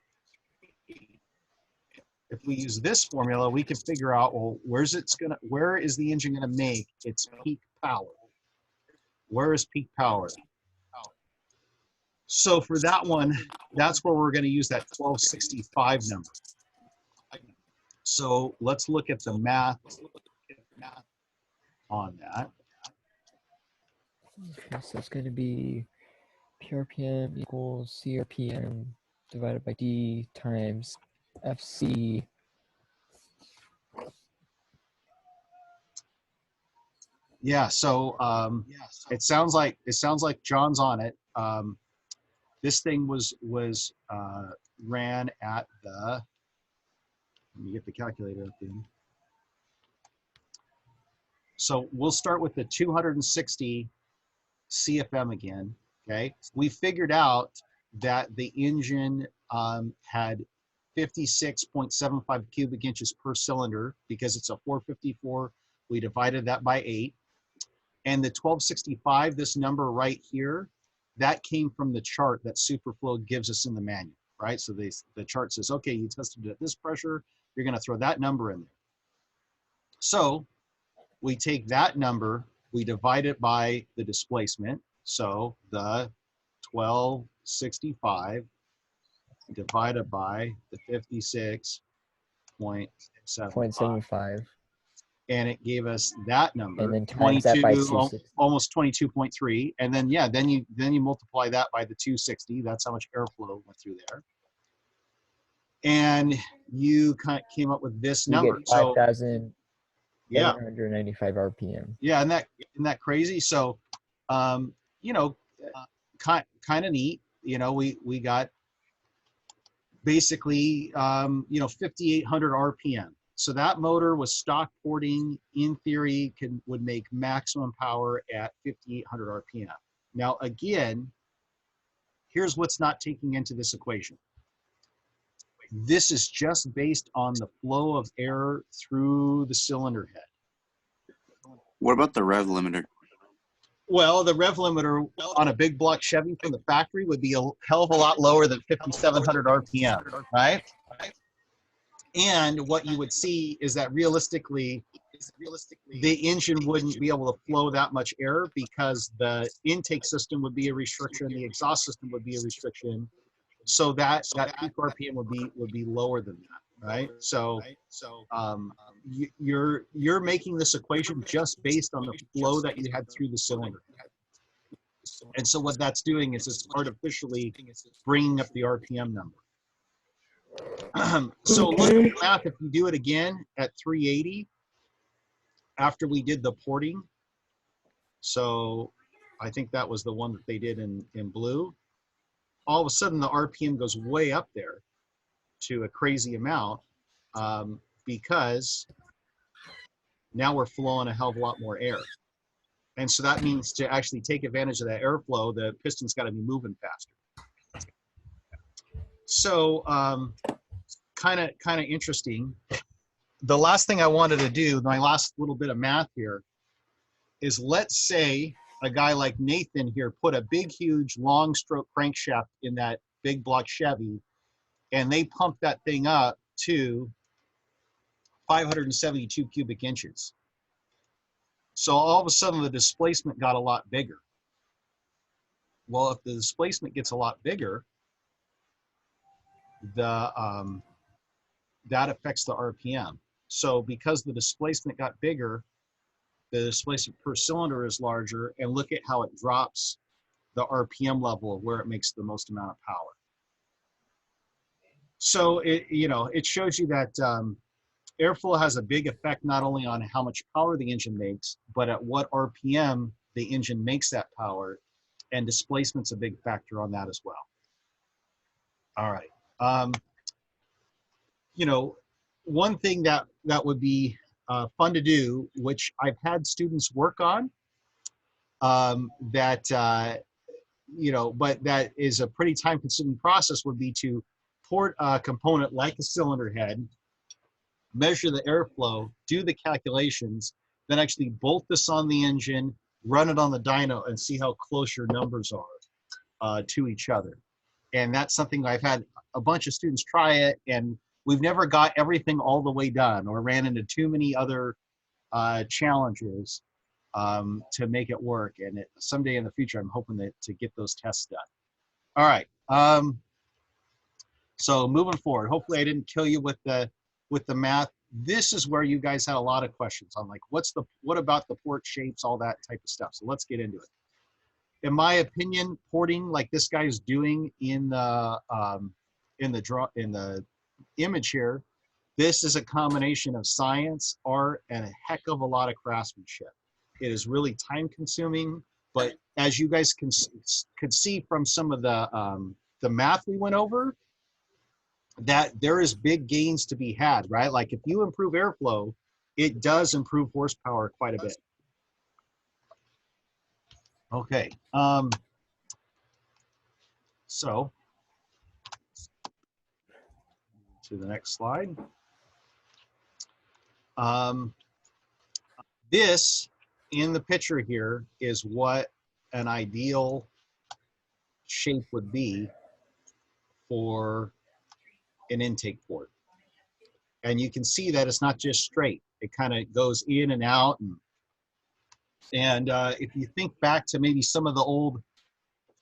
we can figure out, well, where is the engine gonna make its peak power? Where is peak power? So for that one, that's where we're gonna use that 1265 number. So let's look at the math on that. Okay, so it's going to be PRPM equals CRPM divided by D times FC. Yeah, so it sounds like John's on it. This thing was ran at the, let me get the calculator up in. So we'll start with the 260 CFM again, okay? We figured out that the engine had 56.75 cubic inches per cylinder because it's a 454. We divided that by 8. And the 1265, this number right here, that came from the chart that Superflow gives us in the manual, right? So the chart says, okay, you tested it at this pressure, you're gonna throw that number in there. So we take that number, we divide it by the displacement. So the 1265 divided by the 56.75. And it gave us that number, and then times that by almost 22.3. And then, yeah, then you multiply that by the 260. That's how much airflow went through there. And you kind of came up with this number. So 5,795 RPM. Yeah, isn't that crazy? So, kind of neat. We got basically 5,800 RPM. So that motor was stock porting, in theory, would make maximum power at 5,800 RPM. Now, again, here's what's not taking into this equation. This is just based on the flow of air through the cylinder head. What about the rev limiter? Well, the rev limiter on a big block Chevy from the factory would be a hell of a lot lower than 5,700 RPM, right? And what you would see is that realistically, the engine wouldn't be able to flow that much air because the intake system would be a restriction, the exhaust system would be a restriction, so that peak RPM would be lower than that, right? So you're making this equation just based on the flow that you had through the cylinder. And so what that's doing is it's artificially bringing up the RPM number. So look at the math. If you do it again at 380, after we did the porting, so I think that was the one that they did in blue, all of a sudden the RPM goes way up there to a crazy amount because now we're flowing a hell of a lot more air. And so that means to actually take advantage of that airflow, the piston's got to be moving faster. So kind of interesting. The last thing I wanted to do, my last little bit of math here, is let's say a guy like Nathan here put a big, huge, long stroke crankshaft in that big block Chevy, and they pumped that thing up to 572 cubic inches. So all of a sudden the displacement got a lot bigger. Well, if the displacement gets a lot bigger, that affects the RPM. So because the displacement got bigger, the displacement per cylinder is larger, and look at how it drops the RPM level of where it makes the most amount of power. So it shows you that airflow has a big effect not only on how much power the engine makes, but at what RPM the engine makes that power, and displacement's a big factor on that as well. All right. One thing that would be fun to do, which I've had students work on, but that is a pretty time-consuming process, would be to port a component like a cylinder head, measure the airflow, do the calculations, then actually bolt this on the engine, run it on the dyno, and see how close your numbers are to each other. And that's something I've had a bunch of students try it, and we've never got everything all the way done, or ran into too many other challenges to make it work. And someday in the future, I'm hoping to get those tests done. All right. So moving forward, hopefully I didn't kill you with the math. This is where you guys had a lot of questions on, like, what about the port shapes, all that type of stuff. So let's get into it. In my opinion, porting like this guy is doing in the image here, this is a combination of science, art, and a heck of a lot of craftsmanship. It is really time consuming, but as you guys could see from some of the math we went over, that there is big gains to be had, right? Like if you improve airflow, it does improve horsepower quite a bit. Okay, so to the next slide. This in the picture here is what an ideal shape would be for an intake port. And you can see that it's not just straight. It kind of goes in and out. And if you think back to maybe some of the old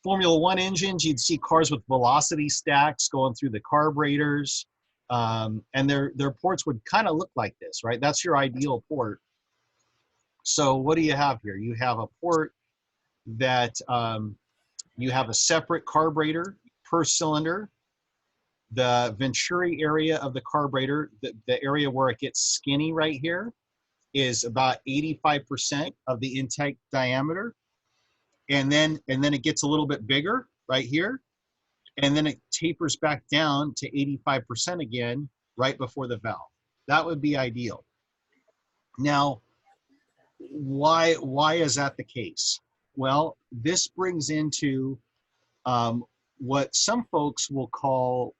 Formula One engines, you'd see cars with velocity stacks going through the carburetors. And their ports would kind of look like this, right? That's your ideal port. So what do you have here? You have a port that you have a separate carburetor per cylinder. The venturi area of the carburetor, the area where it gets skinny right here, is about 85% of the intake diameter. And then it gets a little bit bigger right here. And then it tapers back down to 85% again right before the valve. That would be ideal. Now, why is that the case? Well, this brings into what some folks will call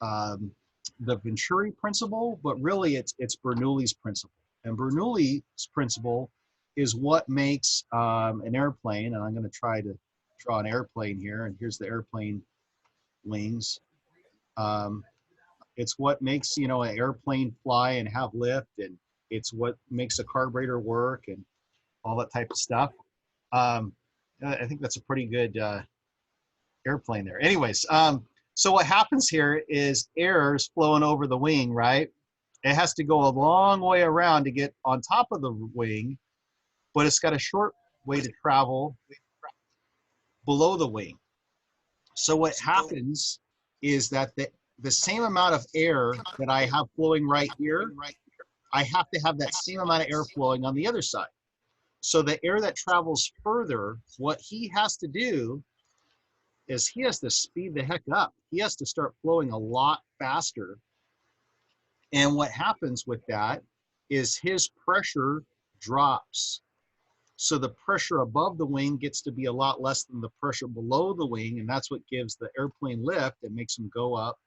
the Venturi principle, but really it's Bernoulli's principle. And Bernoulli's principle is what makes an airplane, and I'm going to try to draw an airplane here, and here's the airplane wings. It's what makes, you know, an airplane fly and have lift, and it's what makes a carburetor work and all that type of stuff. I think that's a pretty good airplane there. Anyways, so what happens here is air is flowing over the wing, right? It has to go a long way around to get on top of the wing, but it's got a short way to travel below the wing. So what happens is that the same amount of air that I have flowing right here, I have to have that same amount of air flowing on the other side. So the air that travels further, what he has to do is he has to speed the heck up. He has to start flowing a lot faster. And what happens with that is his pressure drops. So the pressure above the wing gets to be a lot less than the pressure below the wing, and that's what gives the airplane lift and makes him go up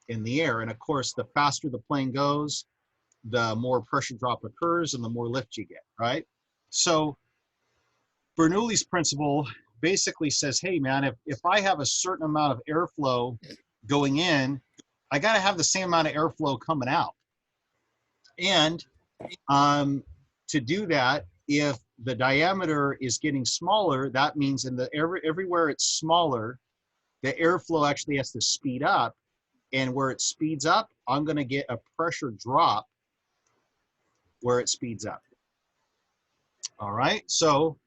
in the air. And of course, the faster the plane goes, the more pressure drop occurs and the more lift you get, right? So Bernoulli's principle basically says, hey man, if I have a certain amount of airflow going in, I got to have the same amount of airflow coming out. And to do that, if the diameter is getting smaller, that means in the everywhere it's smaller, the airflow actually has to speed up. And where it speeds up, I'm going to get a pressure drop where it speeds up. All right, so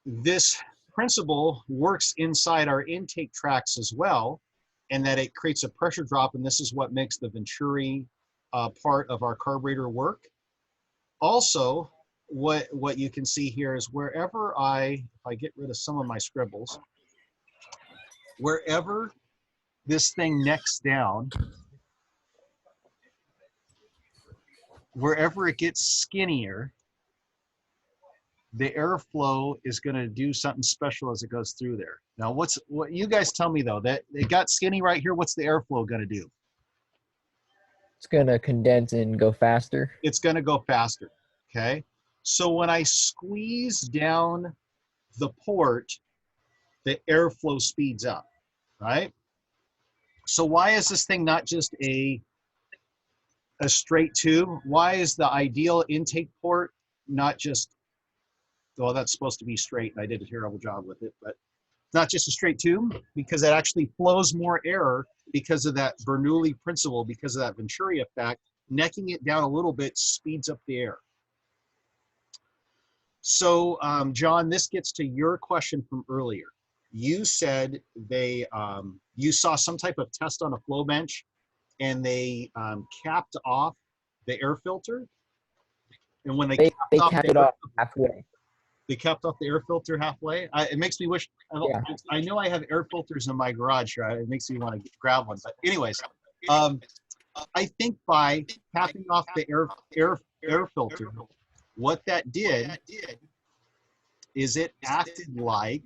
this principle works inside our intake tracks as well, and that it creates a pressure drop, and this is what makes the Venturi part of our carburetor work. Also, what you can see here is wherever if I get rid of some of my scribbles, wherever this thing necks down, wherever it gets skinnier, the airflow is going to do something special as it goes through there. Now, what you guys tell me though, that it got skinny right here, what's the airflow going to do? It's going to condense and go faster. It's going to go faster, okay? So when I squeeze down the port, the airflow speeds up, right? So why is this thing not just a straight tube? Why is the ideal intake port not just, well, that's supposed to be straight, and I did a terrible job with it, but not just a straight tube? Because it actually flows more air because of that Bernoulli principle, because of that Venturi effect. Necking it down a little bit speeds up the air. So, John, this gets to your question from earlier. You said you saw some type of test on a Flowbench, and they capped off the air filter. And when they capped it off halfway. They capped off the air filter halfway. It makes me wish. Yeah. I know I have air filters in my garage. Right? It makes me want to grab one. But anyways, I think by capping off the air filter, what that did is it acted like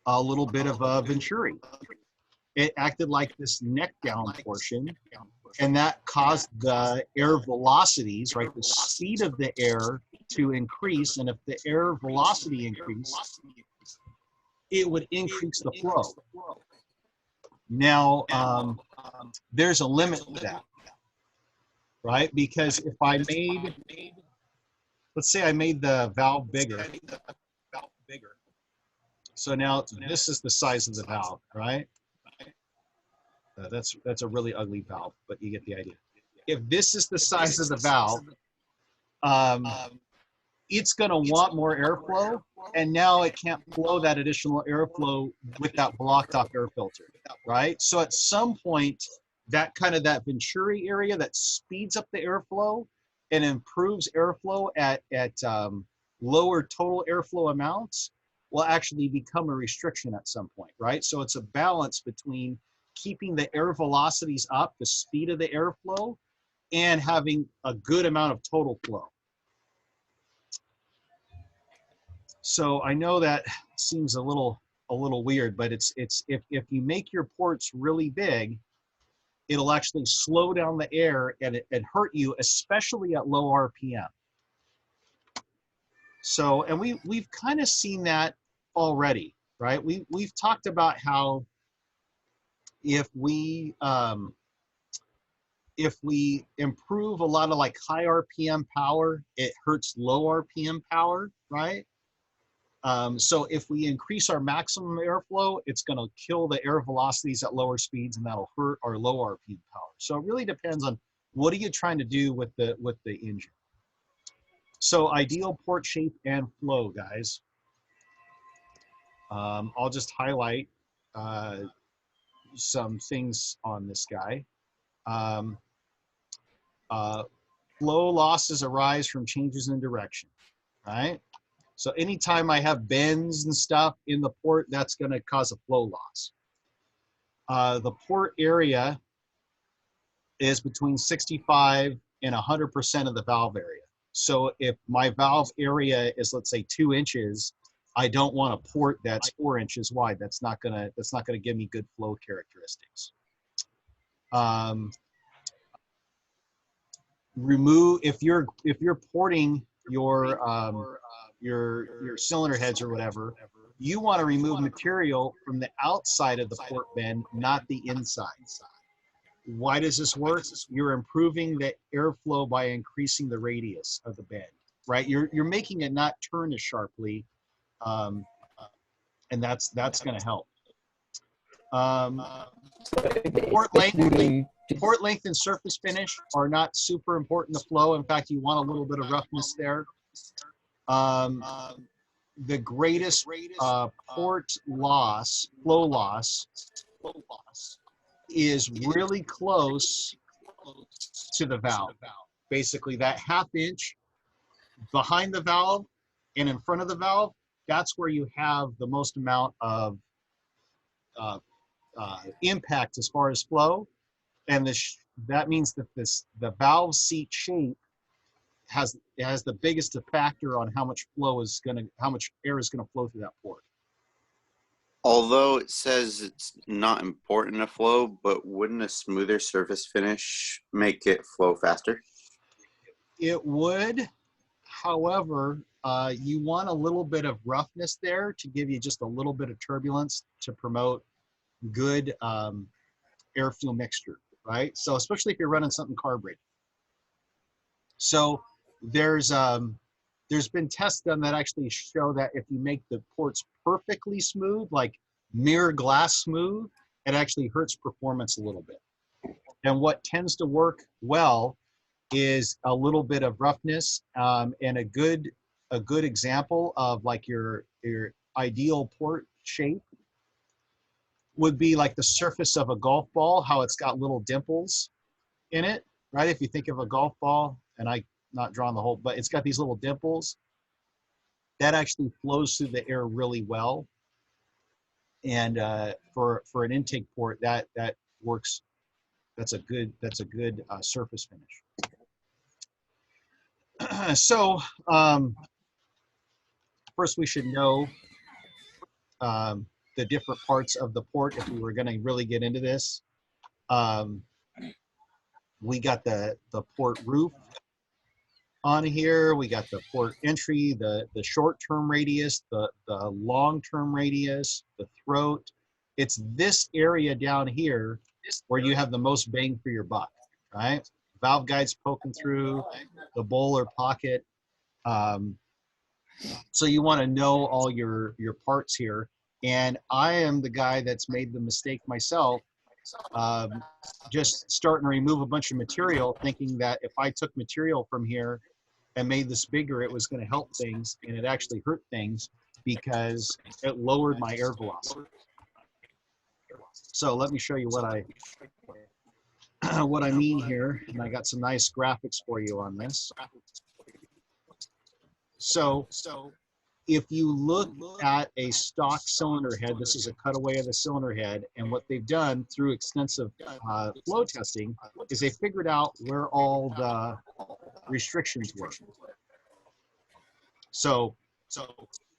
a little bit of a Venturi. It acted like this neck down portion, and that caused the air velocities, right, the speed of the air to increase. And if the air velocity increased, it would increase the flow. Now, there's a limit to that, right? Because if I made, let's say I made the valve bigger. So now this is the size of the valve, right? That's a really ugly valve, but you get the idea. If this is the size of the valve, it's going to want more airflow, and now it can't flow that additional airflow with that blocked off air filter, right? So at some point, that Venturi area that speeds up the airflow and improves airflow at lower total airflow amounts will actually become a restriction at some point, right? So it's a balance between keeping the air velocities up, the speed of the airflow, and having a good amount of total flow. So I know that seems a little weird, but it's if you make your ports really big, it'll actually slow down the air and hurt you, especially at low RPM. So, and we've kind of seen that already, right? We've talked about how if we improve a lot of like high RPM power, it hurts low RPM power, right? So if we increase our maximum airflow, it's going to kill the air velocities at lower speeds, and that'll hurt our low RPM power. So it really depends on what are you trying to do with the engine. So ideal port shape and flow, guys. I'll just highlight some things on this guy. Flow losses arise from changes in direction, right? So anytime I have bends and stuff in the port, that's going to cause a flow loss. The port area is between 65 and 100% of the valve area. So if my valve area is, let's say, 2 inches, I don't want a port that's 4 inches wide. That's not gonna give me good flow characteristics. Remove if you're porting your cylinder heads or whatever, you want to remove material from the outside of the port bend, not the inside. Why does this work? You're improving the airflow by increasing the radius of the bend, right? You're making it not turn as sharply, and that's going to help. Port length and surface finish are not super important to flow. In fact, you want a little bit of roughness there. The greatest port loss, flow loss, is really close to the valve. Basically, that ½ inch behind the valve and in front of the valve, that's where you have the most amount of impact as far as flow. And that means that the valve seat shape has the biggest factor on how much air is gonna flow through that port. Although it says it's not important to flow, but wouldn't a smoother surface finish make it flow faster? It would. However, you want a little bit of roughness there to give you just a little bit of turbulence to promote good air-fuel mixture, right? So especially if you're running something carbureted. So there's been tests done that actually show that if you make the ports perfectly smooth, like mirror glass smooth, it actually hurts performance a little bit. And what tends to work well is a little bit of roughness, and a good example of like your ideal port shape would be like the surface of a golf ball, how it's got little dimples in it, right? If you think of a golf ball, and I'm not drawing the whole, but it's got these little dimples, that actually flows through the air really well. And for an intake port, that works. That's a good surface finish. So first we should know the different parts of the port if we were going to really get into this. We got the port roof on here. We got the port entry, the short-term radius, the long-term radius, the throat. It's this area down here where you have the most bang for your buck, right? Valve guides poking through the bowl or pocket. So you want to know all your parts here. And I am the guy that's made the mistake myself, just starting to remove a bunch of material, thinking that if I took material from here and made this bigger, it was going to help things, and it actually hurt things because it lowered my air velocity. So let me show you what I mean here, and I got some nice graphics for you on this. So if you look at a stock cylinder head, this is a cutaway of the cylinder head, and what they've done through extensive flow testing is they figured out where all the restrictions were. So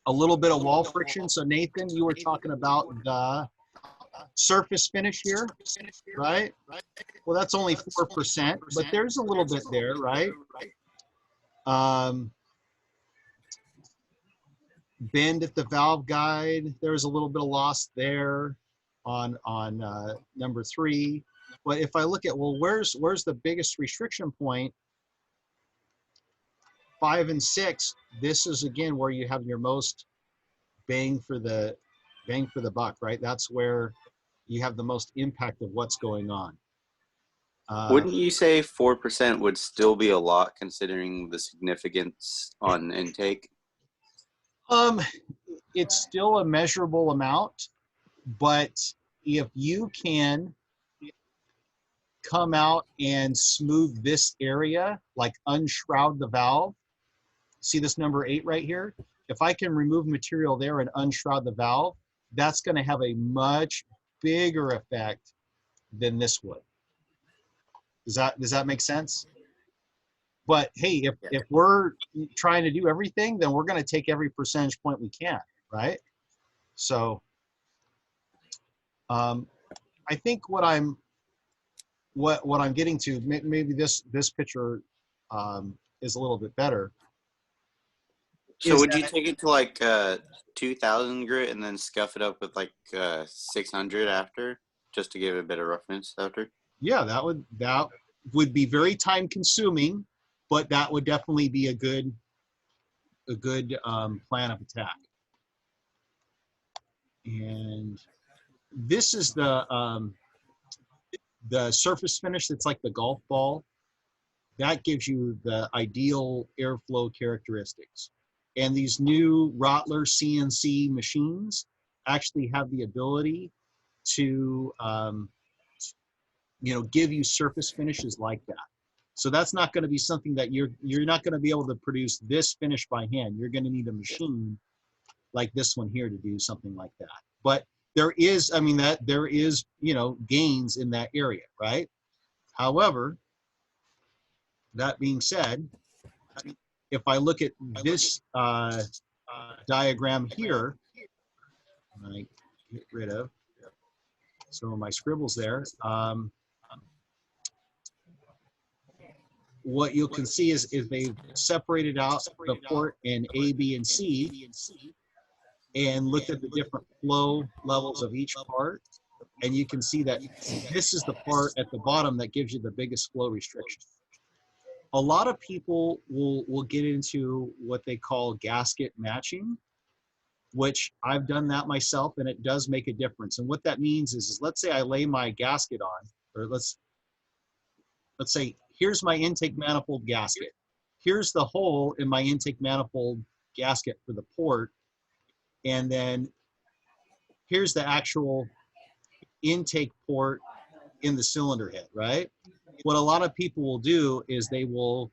a little bit of wall friction. So Nathan, you were talking about the surface finish here, right? Well, that's only 4%, but there's a little bit there, right? bend at the valve guide. There's a little bit of loss there on number 3. But if I look at, well, where's the biggest restriction point? 5 and 6. This is again where you have your most bang for the buck, right? That's where you have the most impact of what's going on. Wouldn't you say 4% would still be a lot considering the significance on intake? It's still a measurable amount, but if you can come out and smooth this area, like unshroud the valve, see this number 8 right here? If I can remove material there and unshroud the valve, that's going to have a much bigger effect than this would. Does that make sense? But hey, if we're trying to do everything, then we're going to take every percentage point we can, right? So I think what I'm getting to, maybe this picture is a little bit better. So would you take it to like 2,000 grit and then scuff it up with like 600 after, just to give it a bit of roughness after? Yeah, that would be very time consuming, but that would definitely be a good plan of attack. And this is the surface finish that's like the golf ball. That gives you the ideal airflow characteristics. And these new Rottler CNC machines actually have the ability to give you surface finishes like that. So that's not going to be something that you're not going to be able to produce this finish by hand. You're going to need a machine like this one here to do something like that. But there is, gains in that area, right? However, that being said, if I look at this diagram here, I get rid of some of my scribbles there. What you can see is they've separated out the port in A, B, and C, and looked at the different flow levels of each part. And you can see that this is the part at the bottom that gives you the biggest flow restriction. A lot of people will get into what they call gasket matching, which I've done that myself, and it does make a difference. And what that means is let's say I lay my gasket on, or let's say, here's my intake manifold gasket. Here's the hole in my intake manifold gasket for the port. And then here's the actual intake port in the cylinder head, right? What a lot of people will do is they will,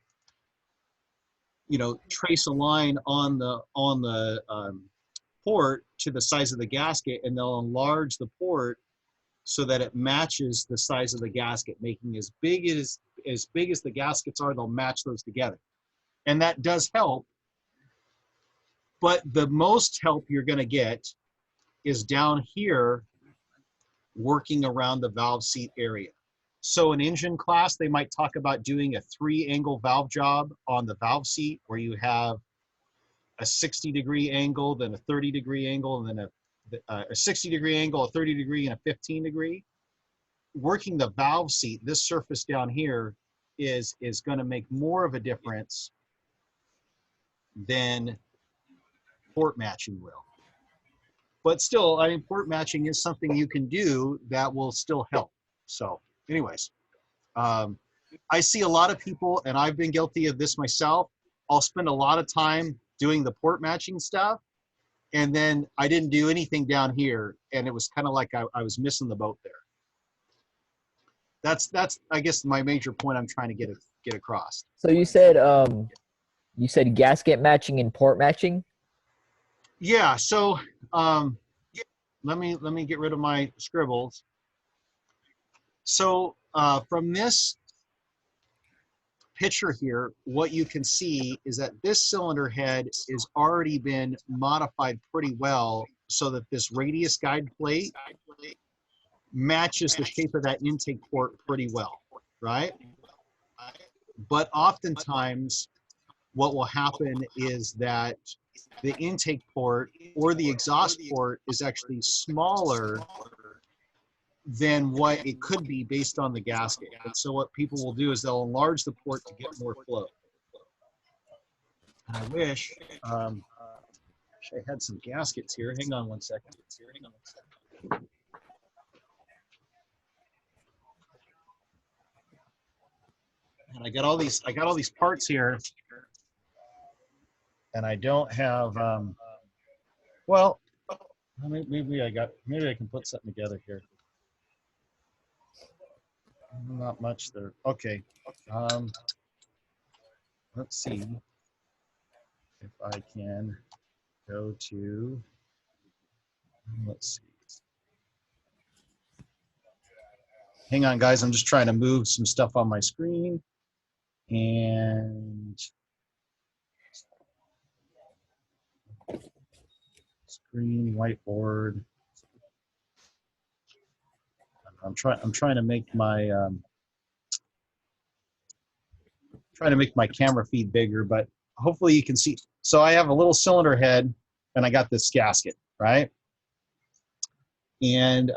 trace a line on the port to the size of the gasket, and they'll enlarge the port so that it matches the size of the gasket, making as big as the gaskets are, they'll match those together. And that does help, but the most help you're gonna get is down here working around the valve seat area. So in engine class, they might talk about doing a 3-angle valve job on the valve seat where you have a 60-degree angle, then a 30-degree angle, and then a 60-degree angle, a 30-degree, and a 15-degree. Working the valve seat, this surface down here is going to make more of a difference than port matching will. But still, port matching is something you can do that will still help. So anyways, I see a lot of people, and I've been guilty of this myself. I'll spend a lot of time doing the port matching stuff, and then I didn't do anything down here, and it was kind of like I was missing the boat there. That's I guess my major point I'm trying to get across. So you said gasket matching and port matching? Yeah, so let me get rid of my scribbles. So from this picture here, what you can see is that this cylinder head has already been modified pretty well so that this radius guide plate matches the shape of that intake port pretty well, right? But oftentimes what will happen is that the intake port or the exhaust port is actually smaller than what it could be based on the gasket. And so what people will do is they'll enlarge the port to get more flow. And I wish I had some gaskets here. Hang on one second. And I got all these parts here, and I don't have well, maybe I can put something together here. Not much there. Okay. Let's see if I can go to, let's see. Hang on, guys. I'm just trying to move some stuff on my screen. And screen, whiteboard. I'm trying to make my camera feed bigger, but hopefully you can see. So I have a little cylinder head, and I got this gasket, right? And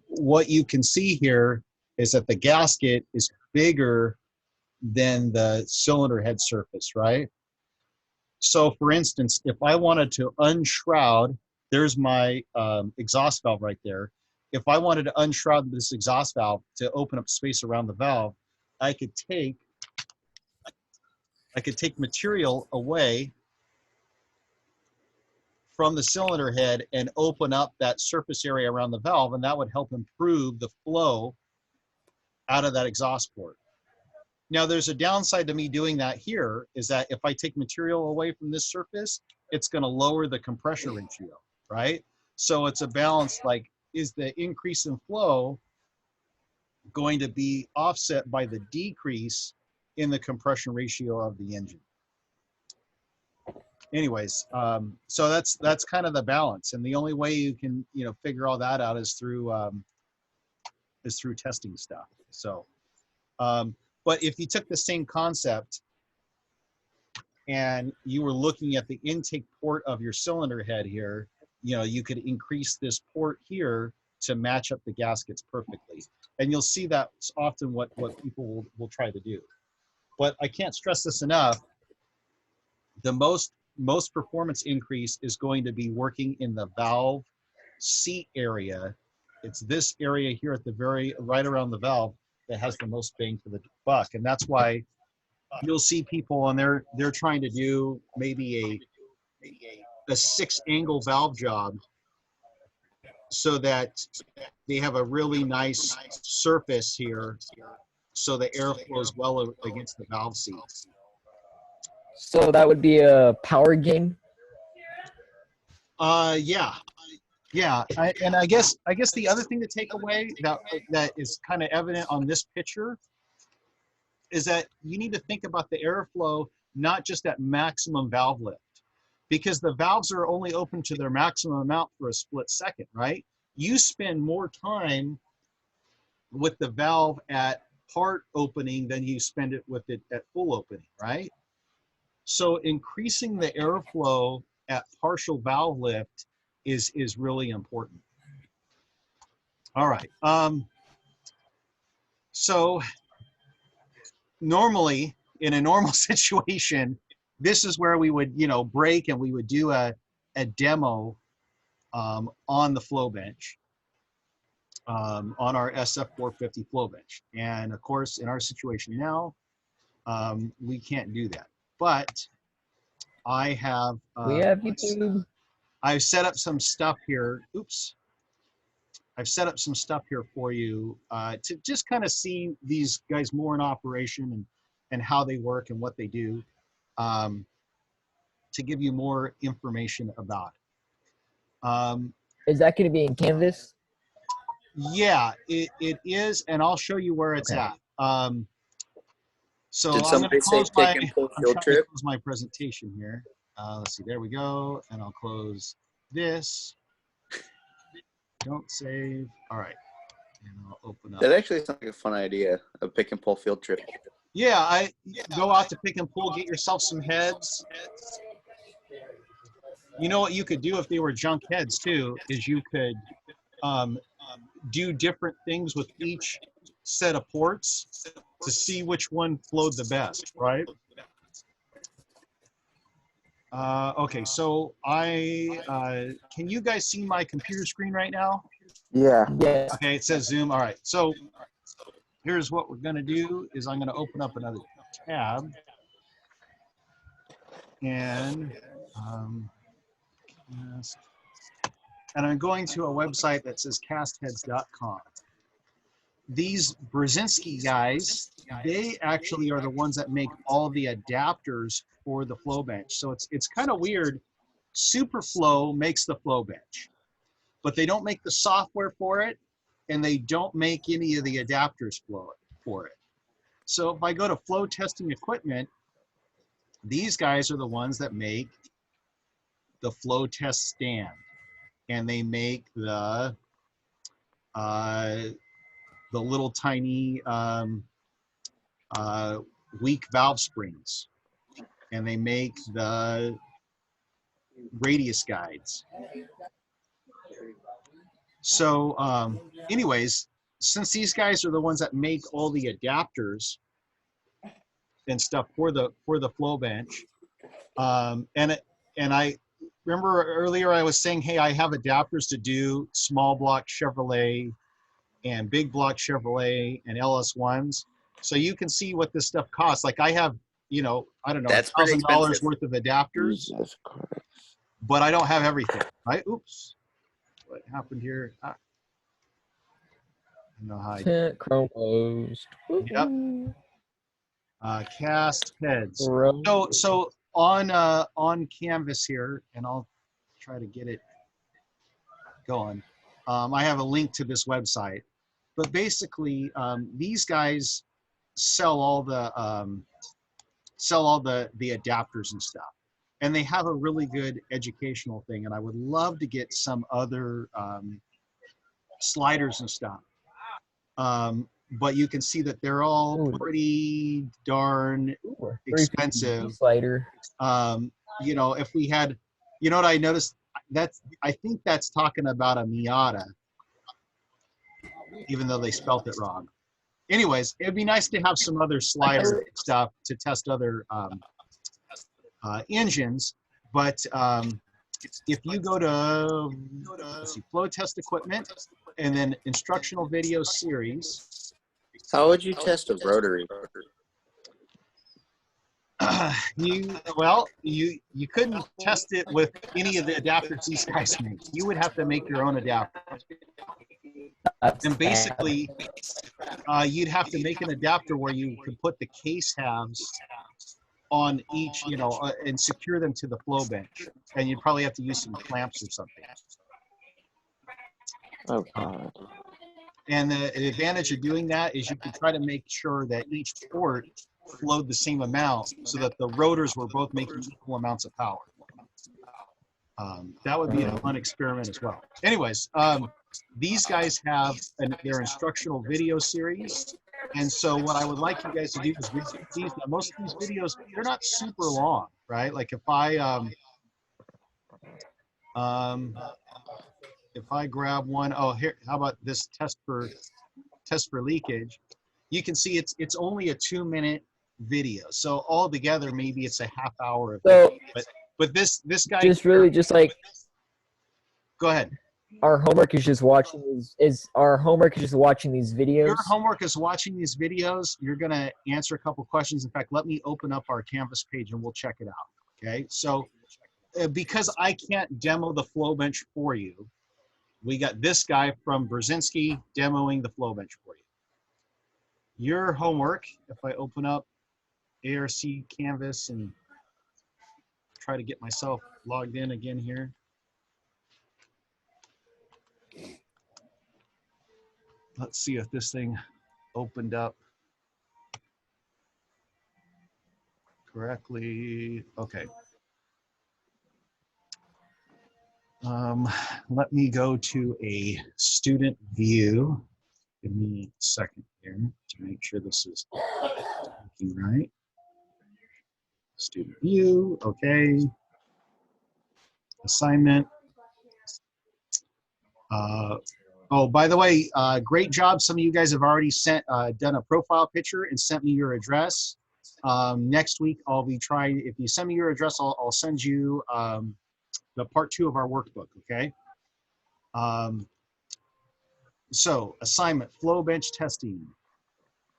what you can see here is that the gasket is bigger than the cylinder head surface, right? So for instance, if I wanted to unshroud, there's my exhaust valve right there. If I wanted to unshroud this exhaust valve to open up space around the valve, I could take material away from the cylinder head and open up that surface area around the valve, and that would help improve the flow out of that exhaust port. Now, there's a downside to me doing that here, is that if I take material away from this surface, it's going to lower the compression ratio, right? So it's a balance, like, is the increase in flow going to be offset by the decrease in the compression ratio of the engine? Anyways, so that's kind of the balance, and the only way you can figure all that out is through testing stuff. So, but if you took the same concept and you were looking at the intake port of your cylinder head here, you could increase this port here to match up the gaskets perfectly, and you'll see that's often what people will try to do. But I can't stress this enough. The most performance increase is going to be working in the valve seat area. It's this area here at the right around the valve that has the most bang for the buck, and that's why you'll see people and they're trying to do maybe a 6-angle valve job so that they have a really nice surface here so the air flows well against the valve seats. So that would be a power gain. Yeah. And I guess the other thing to take away that is kind of evident on this picture is that you need to think about the airflow not just at maximum valve lift, because the valves are only open to their maximum amount for a split second, right? You spend more time with the valve at part opening than you spend it with it at full opening, right? So increasing the airflow at partial valve lift is really important. All right. So normally, in a normal situation, this is where we would, break and we would do a demo on the Flowbench, on our SF450 Flowbench. And of course, in our situation now, we can't do that. But I have We have YouTube. I've set up some stuff here. Oops. I've set up some stuff here for you to just kind of see these guys more in operation and how they work and what they do, to give you more information about it. Is that going to be in Canvas? Yeah, it is, and I'll show you where it's Okay. at. So Did I'm going to somebody say close pick and pull field trip? close my presentation here. Let's see, there we go, and I'll close this. Don't save. All right, and I'll open up. That actually sounds like a fun idea, a pick and pull field trip. Yeah, go out to pick and pull, get yourself some heads. You know what you could do if they were junk heads too, is you could do different things with each set of ports to see which one flowed the best, right? Okay, so can you guys see my computer screen right now? Yeah. Yes. Okay, it says Zoom. All right, so here's what we're gonna do is I'm gonna open up another tab and I'm going to a website that says castheads.com. These Brzezinski guys, they actually are the ones that make all the adapters for the Flowbench. So it's kind of weird. Superflow makes the Flowbench, but they don't make the software for it, and they don't make any of the adapters for it. So if I go to flow testing equipment, these guys are the ones that make the flow test stand, and they make the little tiny weak valve springs, and they make the radius guides. So anyways, since these guys are the ones that make all the adapters and stuff for the Flowbench, and I remember earlier I was saying, hey, I have adapters to do small block Chevrolet and big block Chevrolet and LS1s. So you can see what this stuff costs. Like I have, you know, I don't know, That's pretty $1,000 expensive. worth of adapters, Jesus Christ. but I don't have everything, right? Oops, what happened here? I don't know how I did. Chrome closed. Yep. Cast heads. Chrome. So on Canvas here, and I'll try to get it going. I have a link to this website, but basically these guys sell all the adapters and stuff, and they have a really good educational thing. And I would love to get some other sliders and stuff. But you can see that they're all pretty darn expensive. Slider. You know, if we had, you know what I noticed? I think that's talking about a Miata, even though they spelt it wrong. Anyways, it'd be nice to have some other slider stuff to test other engines. But if you go to, let's see, flow test equipment, and then instructional video series. How would you test a rotary? You couldn't test it with any of the adapters these guys make. You would have to make your own adapter. And basically, you'd have to make an adapter where you could put the case halves on each, you know, and secure them to the Flowbench. And you'd probably have to use some clamps or something. Oh God. And the advantage of doing that is you can try to make sure that each port flowed the same amount so that the rotors were both making equal amounts of power. That would be a fun experiment as well. Anyways, these guys have their instructional video series. And so what I would like you guys to do is read these. Now, most of these videos, they're not super long, right? Like if I grab one, oh, here, how about this test for leakage? You can see it's only a 2-minute video. So altogether, maybe it's a half hour of video. But this guy just really just like, go ahead. Our homework is just watching these. Our homework is just watching these videos. Your homework is watching these videos. You're gonna answer a couple questions. In fact, let me open up our Canvas page and we'll check it out. Okay. So because I can't demo the Flowbench for you, we got this guy from Brzezinski demoing the Flowbench for you. Your homework, if I open up ARC Canvas and try to get myself logged in again here. Let's see if this thing opened up correctly. Okay. Let me go to a student view. Give me a second here to make sure this is working right. Student view, okay. assignment. Oh, by the way, great job. Some of you guys have already done a profile picture and sent me your address. Next week, I'll be trying, if you send me your address, I'll send you the part 2 of our workbook, okay? So assignment, Flowbench testing,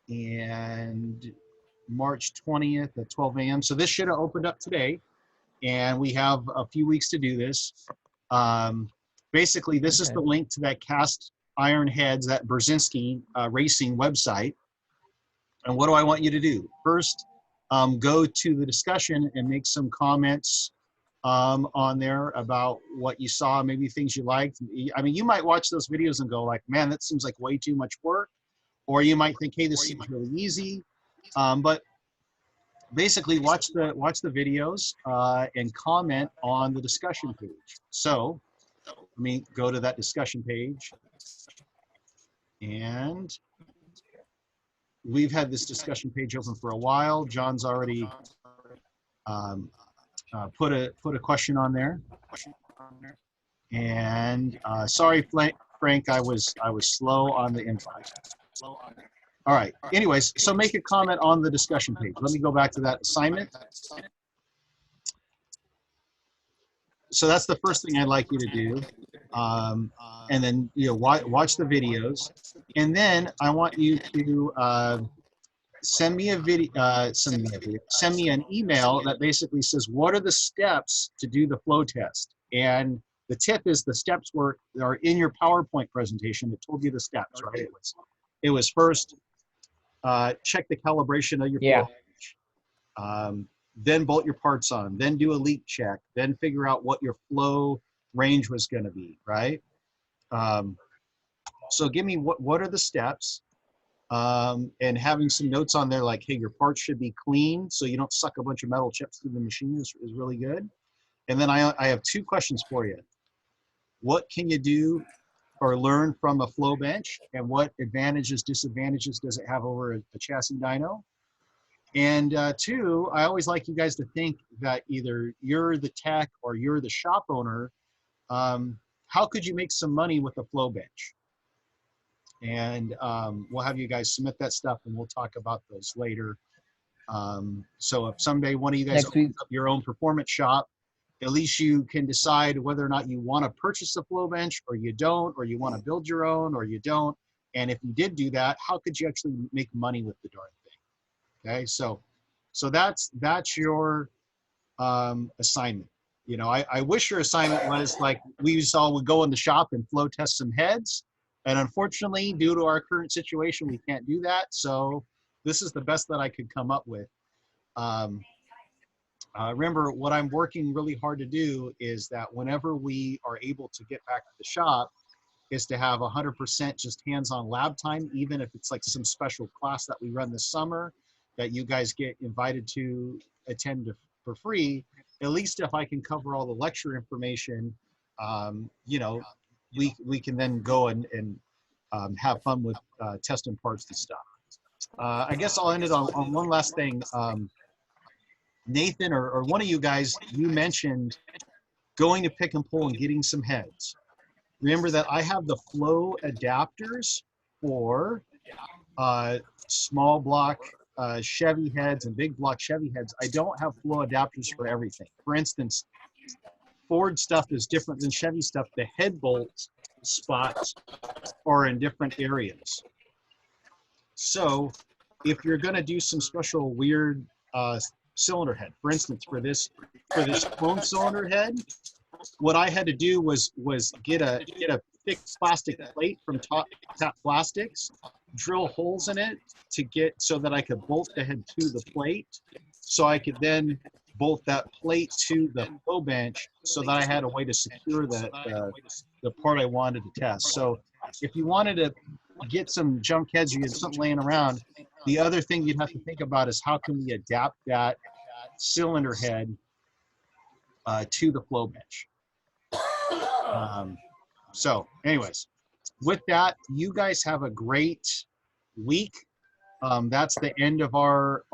and March 20th at 12 a.m. So this should have opened up today, and we have a few weeks to do this. Basically, this is the link to that cast iron heads, that Brzezinski racing website. And what do I want you to do? First, go to the discussion and make some comments on there about what you saw, maybe things you liked. I mean, you might watch those videos and go like, man, that seems like way too much work. Or you might think, hey, this seems really easy. But basically watch the videos and comment on the discussion page. So let me go to that discussion page. And we've had this discussion page open for a while. John's already put a question on there. And sorry, Frank, I was slow on the invite. All right. Anyways, so make a comment on the discussion page. Let me go back to that assignment. So that's the first thing I'd like you to do. And then, you know, watch the videos. And then I want you to send me a video, send me an email that basically says, what are the steps to do the flow test? And the tip is the steps are in your PowerPoint presentation. It told you the steps, right? It was first, check the calibration of your flow. Then bolt your parts on, then do a leak check, then figure out what your flow range was going to be, right? So give me what are the steps, and having some notes on there like, hey, your parts should be clean so you don't suck a bunch of metal chips through the machine is really good. And then I have 2 questions for you. What can you do or learn from a flow bench, and what advantages, disadvantages does it have over a chassis dyno? And 2, I always like you guys to think that either you're the tech or you're the shop owner. How could you make some money with a flow bench? And we'll have you guys submit that stuff, and we'll talk about those later. So if someday one of you guys opens up your own performance shop, at least you can decide whether or not you want to purchase a flow bench or you don't, or you want to build your own or you don't. And if you did do that, how could you actually make money with the darn thing? Okay, so that's your assignment. You know, I wish your assignment was like we all would go in the shop and flow test some heads. And unfortunately, due to our current situation, we can't do that. So this is the best that I could come up with. Remember, what I'm working really hard to do is that whenever we are able to get back to the shop, is to have 100% just hands-on lab time, even if it's like some special class that we run this summer that you guys get invited to attend for free. At least if I can cover all the lecture information, you know, we can then go and have fun with testing parts and stuff. I guess I'll end it on one last thing. Nathan or one of you guys, you mentioned going to pick and pull and getting some heads. Remember that I have the flow adapters for small block Chevy heads and big block Chevy heads. I don't have flow adapters for everything. For instance, Ford stuff is different than Chevy stuff. The head bolt spots are in different areas. So if you're going to do some special weird cylinder head, for instance, for this clone cylinder head, what I had to do was get a thick plastic plate from Top Plastics, drill holes in it to get so that I could bolt the head to the plate, so I could then bolt that plate to the flow bench, so that I had a way to secure the part I wanted to test. So if you wanted to get some junk heads, you had something laying around, the other thing you'd have to think about is how can we adapt that cylinder head to the flow bench. So anyways, with that, you guys have a great week. That's the end of our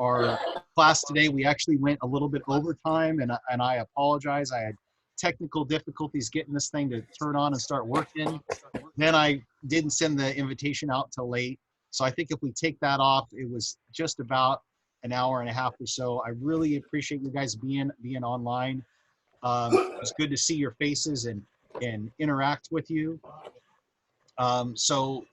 class today. We actually went a little bit over time, and I apologize. I had technical difficulties getting this thing to turn on and start working. Then I didn't send the invitation out till late. So I think if we take that off, it was just about an hour and a half or so. I really appreciate you guys being online. It's good to see your faces and interact with you. So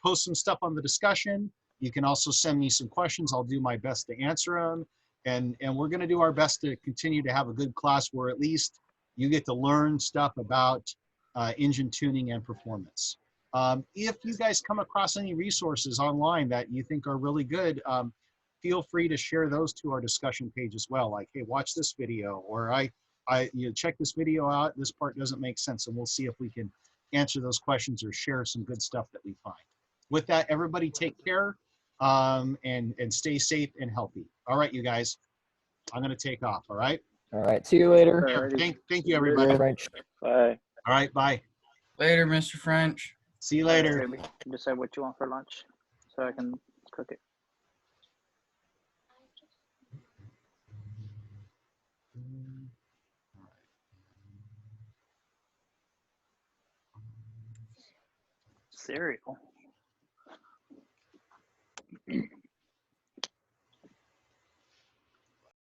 post some stuff on the discussion. You can also send me some questions. I'll do my best to answer them. And we're going to do our best to continue to have a good class where at least you get to learn stuff about engine tuning and performance. If you guys come across any resources online that you think are really good, feel free to share those to our discussion page as well. Like, hey, watch this video, or check this video out. This part doesn't make sense, and we'll see if we can answer those questions or share some good stuff that we find. With that, everybody take care and stay safe and healthy. All right, you guys, I'm going to take off. All right. All right. See you later. Yeah, thank you, everybody. French. Bye. All right. Bye. Later, Mr. French. See you later. Maybe decide what you want for lunch so I can cook it. Cereal.